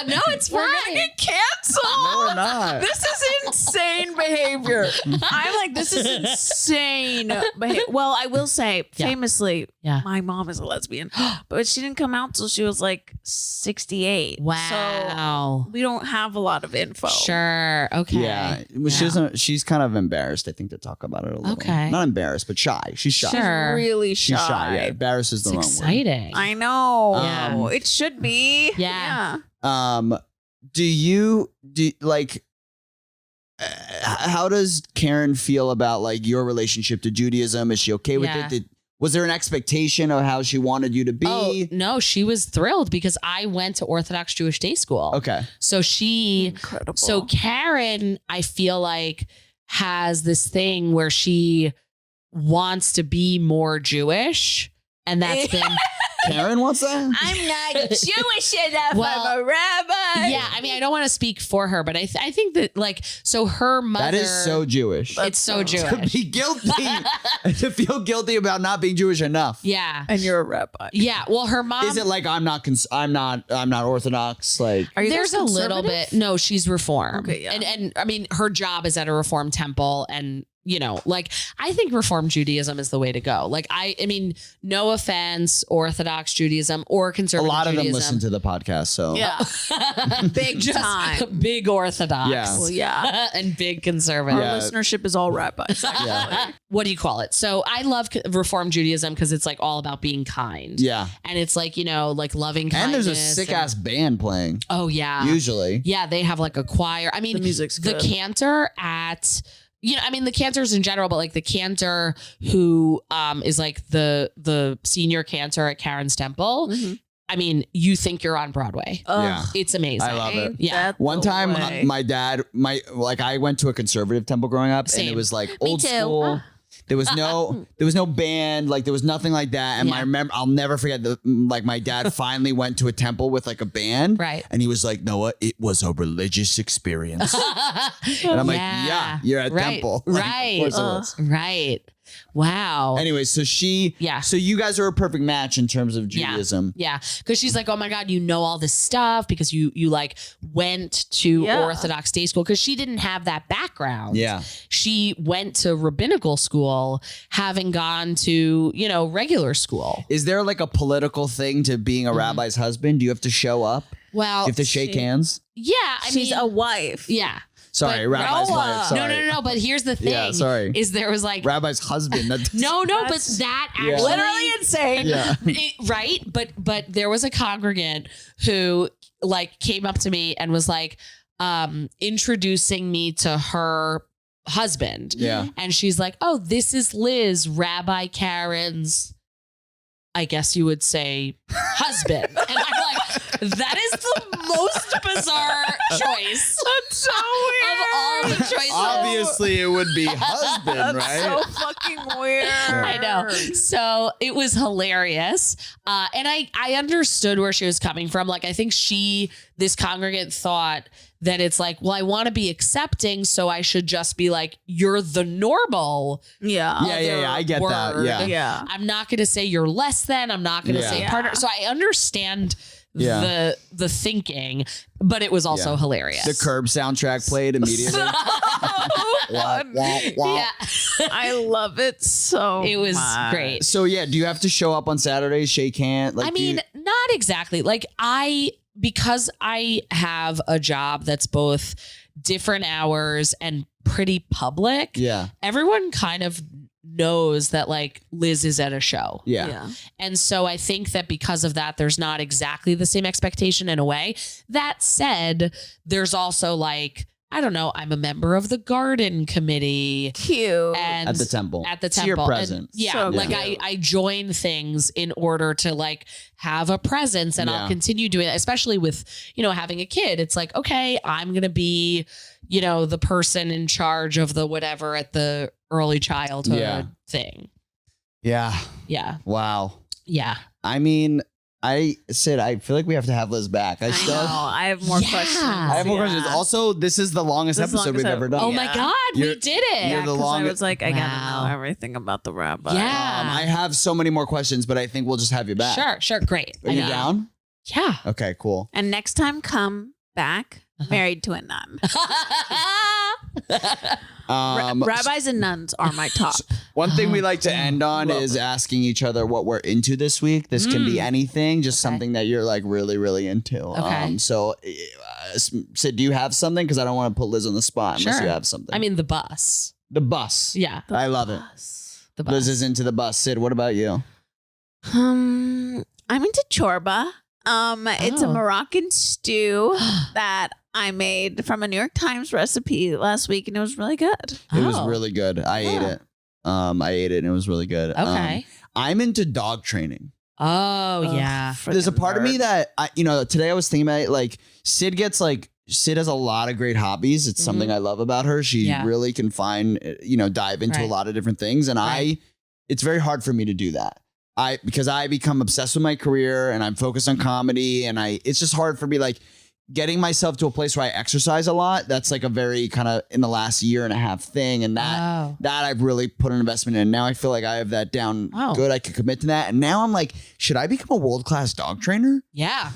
No, it's We're fine. gonna get canceled. No, we're not. This is insane behavior. I'm like, this is insane behavior. Well, I will say, Yeah. famously, Yeah. my mom is a lesbian, but she didn't come out till she was like 68. Wow. So we don't have a lot of info. Sure. Okay. Yeah, well, she doesn't. She's kind of embarrassed, I think, to talk about it a little. Okay. Not embarrassed, but shy. She's shy. Sure. Really shy. She's shy. Yeah, embarrassed is It's the wrong exciting. I know. Yeah. It should be. Yeah. word. Do you like? How does Karen feel about like your relationship to Judaism? Is she okay with Yeah. it? Was there an expectation of how she wanted you to be? Oh, no, she was thrilled because I went to Orthodox Jewish day school. Okay. So Incredible. So Karen, I feel like, has this thing where she wants to be more Jewish. And that's been, Karen wants that? I'm not Jewish enough. Well, I'm a rabbi. yeah, I mean, I don't want to speak for her, but I think that like, so her mother. That is so Jewish. It's so To Jewish. be guilty, to feel guilty about not being Jewish enough. Yeah. and you're a rabbi. Yeah. Well, her mom. Is it like I'm not Orthodox? Like Are you There's guys a little conservative? bit. No, she's Reform. Okay, yeah. And I mean, her job is at a Reform temple, and you know, like I think Reform Judaism is the way to go. Like I mean, no offense, Orthodox Judaism or A conservative lot of them Judaism. listen to the podcast, so Yeah. Big Just time. big Orthodox. Yeah. Well, yeah. and big conservative. Our Yeah. listenership is all rabbis. yeah, What do you call it? So I love Reform Judaism because it's like all about being kind. yeah. And it's like, you know, like loving And kindness. there's a sick ass band playing. Oh yeah. Usually, Yeah, they have like a choir. I mean, The music's the good. cantor at, you know, I mean the cantors in general, but like the cantor who is like the senior cantor at Karen's Temple. Mhm. I mean, you think you're on Broadway. Yeah. It's amazing. I love it. Yeah. That's one the time way. my dad, I went to a conservative temple growing up, and Same. it was like old too. school. There was no band, like there was nothing like that. And Yeah. I'll never forget my dad finally went to a temple with like a band, Right. And he was like, "Noah, it was a religious experience." And I'm like, "Yeah, you're at right. temple, Like, Right. of course it was. Right. Wow. Anyway, so Yeah. so you guys are a perfect match in terms of Yeah. Judaism. Yeah, because she's like, oh my God, you know all this stuff because you like went to Yeah. Orthodox day school because she didn't have that background. Yeah. She went to rabbinical school, having gone to, you know, regular school. Is there like a political thing to being a rabbi's husband? Do you have to show up? Do Well, you have to shake hands? yeah, I She's mean, a wife. yeah. Sorry, But rabbi's Noah. wife. Sorry. No. But here's the thing. Yeah, sorry. Is there was like Rabbi's husband. That no, but That's that Yeah. actually Literally insane. Yeah. right. But there was a congregant who like came up to me and was like introducing me to her husband. Yeah. And she's like, oh, this is Liz, Rabbi Karen's, I guess you would say, husband. And I'm like, that is the most bizarre choice. That's so weird. Of all the choices. Obviously, it would be husband, That's right? so fucking weird. I know. So it was hilarious. And I understood where she was coming from. Like, I think this congregant thought that it's like, well, I want to be accepting, so I should just be like, you're the normal. Yeah. Yeah, I get that. word. Yeah. Yeah. I'm not going to say you're less than. I'm not going to Yeah. say Yeah. partner. So I understand Yeah. the thinking, but it was also Yeah. hilarious. The Curb soundtrack played immediately. Wah, wah, wah. Yeah. I love it so It was much. great. So yeah, do you have to show up on Saturdays, shake hands? Like, I mean, not exactly. Like because I have a job that's both different hours and pretty public, yeah, everyone kind of knows that like Liz is at a show. yeah, And so I think that because of that, there's not exactly the same expectation in a way. That said, there's also like, I don't know, I'm a member of the garden committee. Cute. And at the temple. at the So temple. you're And present. yeah. So like cute. I join things in order to like have a presence, and Yeah. I'll continue doing that, especially with, you know, having a kid. It's like, okay, I'm going to be, you know, the person in charge of the whatever at the early childhood Yeah. thing. Yeah. Yeah. Wow. Yeah. I mean, I feel like we have to have Liz back. I I still. know. I have more Yeah. questions. I have more Yeah. questions. Also, this is the longest This is the episode longest we've ever done. Oh Yeah. my God, You're- we did it. you're the 'cause I longest- was like, I Wow. gotta know everything about the rabbi. Yeah. I have so many more questions, but I think we'll just have you back. Sure. Great. Are you Yeah. down? Yeah. Okay, cool. And next time, come back married to a nun. Rabbis and nuns are my top. One thing we like to end on is asking each other what we're into this week. This can be anything, just Okay. something that you're like really, really into. Okay. So, Sid, do you have something? Because I don't want to put Liz on the spot unless Sure. you have something. I mean, the bus. the bus. Yeah. I love it. The bus. Liz is into the bus. Sid, what about you? I'm into chorba. It's a Oh. Moroccan stew that I made from a New York Times recipe last week, and it was really good. It was Oh. really good. I ate it. I ate it and it was really good. Okay. I'm into dog training. Oh, yeah. There's a Freaking part of me nerd. that today I was thinking about it, like Sid has a lot of great hobbies. It's something I love about her. She Yeah. really can find, dive into a Right. lot of different things. And Right. it's very hard for me to do that. Because I become obsessed with my career and I'm focused on comedy, and it's just hard for me, like getting myself to a place where I exercise a lot. That's like a very kind of in the last year and a half thing. And that I've really put an investment in. Now I feel like I have that down Oh. good. I could commit to that. And now I'm like, should I become a world-class dog trainer? Yeah.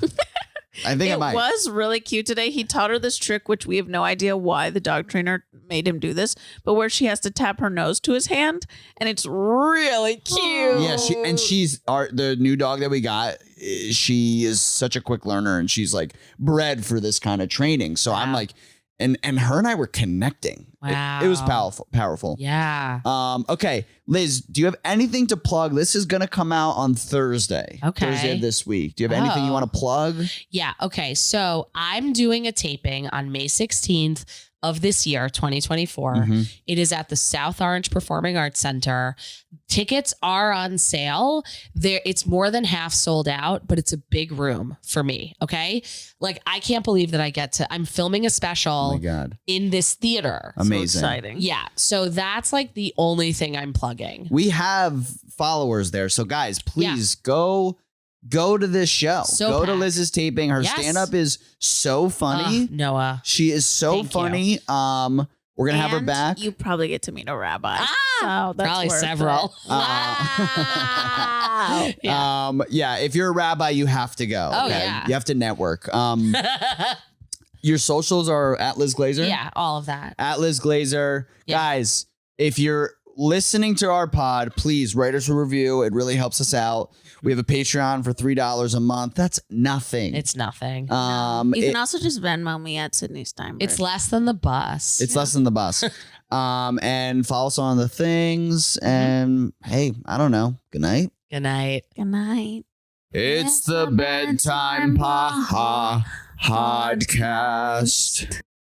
I think I It might. was really cute today. He taught her this trick, which we have no idea why the dog trainer made him do this, but where she has to tap her nose to his hand, and it's really cute. Yeah, she's the new dog that we got. She is such a quick learner, and she's like bred for this kind of training. So I'm like, and her and I were connecting. Wow. It was powerful. Yeah. Okay, Liz, do you have anything to plug? This is gonna come out on Thursday. Okay. Thursday of this week. Do you have anything you want to plug? Yeah. Okay. So I'm doing a taping on May 16th of this year, 2024. Mm-hmm. It is at the South Orange Performing Arts Center. Tickets are on sale. It's more than half sold out, but it's a big room for me. Okay. Like, I can't believe that I'm filming a Oh special my God. in this theater. Amazing. So exciting. Yeah. So that's like the only thing I'm plugging. We have followers there. So guys, please go to this show. So go to packed. Liz's taping. Her Yes. stand-up is so funny. Noah. She is so Thank funny. We're gonna have her And back. You probably get to meet a rabbi. Ah, So that's probably worth several. it. Wow. Yeah. If you're a rabbi, you have to go. Oh, yeah. You have to network. Your socials are at Liz Glazer. Yeah, all of that. At Liz Glazer. Yeah. Guys, if you're listening to our pod, please write us a review. It really helps us out. We have a Patreon for $3 a month. That's nothing. It's nothing. You can also just Venmo me at Syd Steinberg. It's less than the bus. It's less than the bus. And follow us on the things. And hey, I don't know. Good night. Good night. Good night. It's the Bedtime Pod podcast.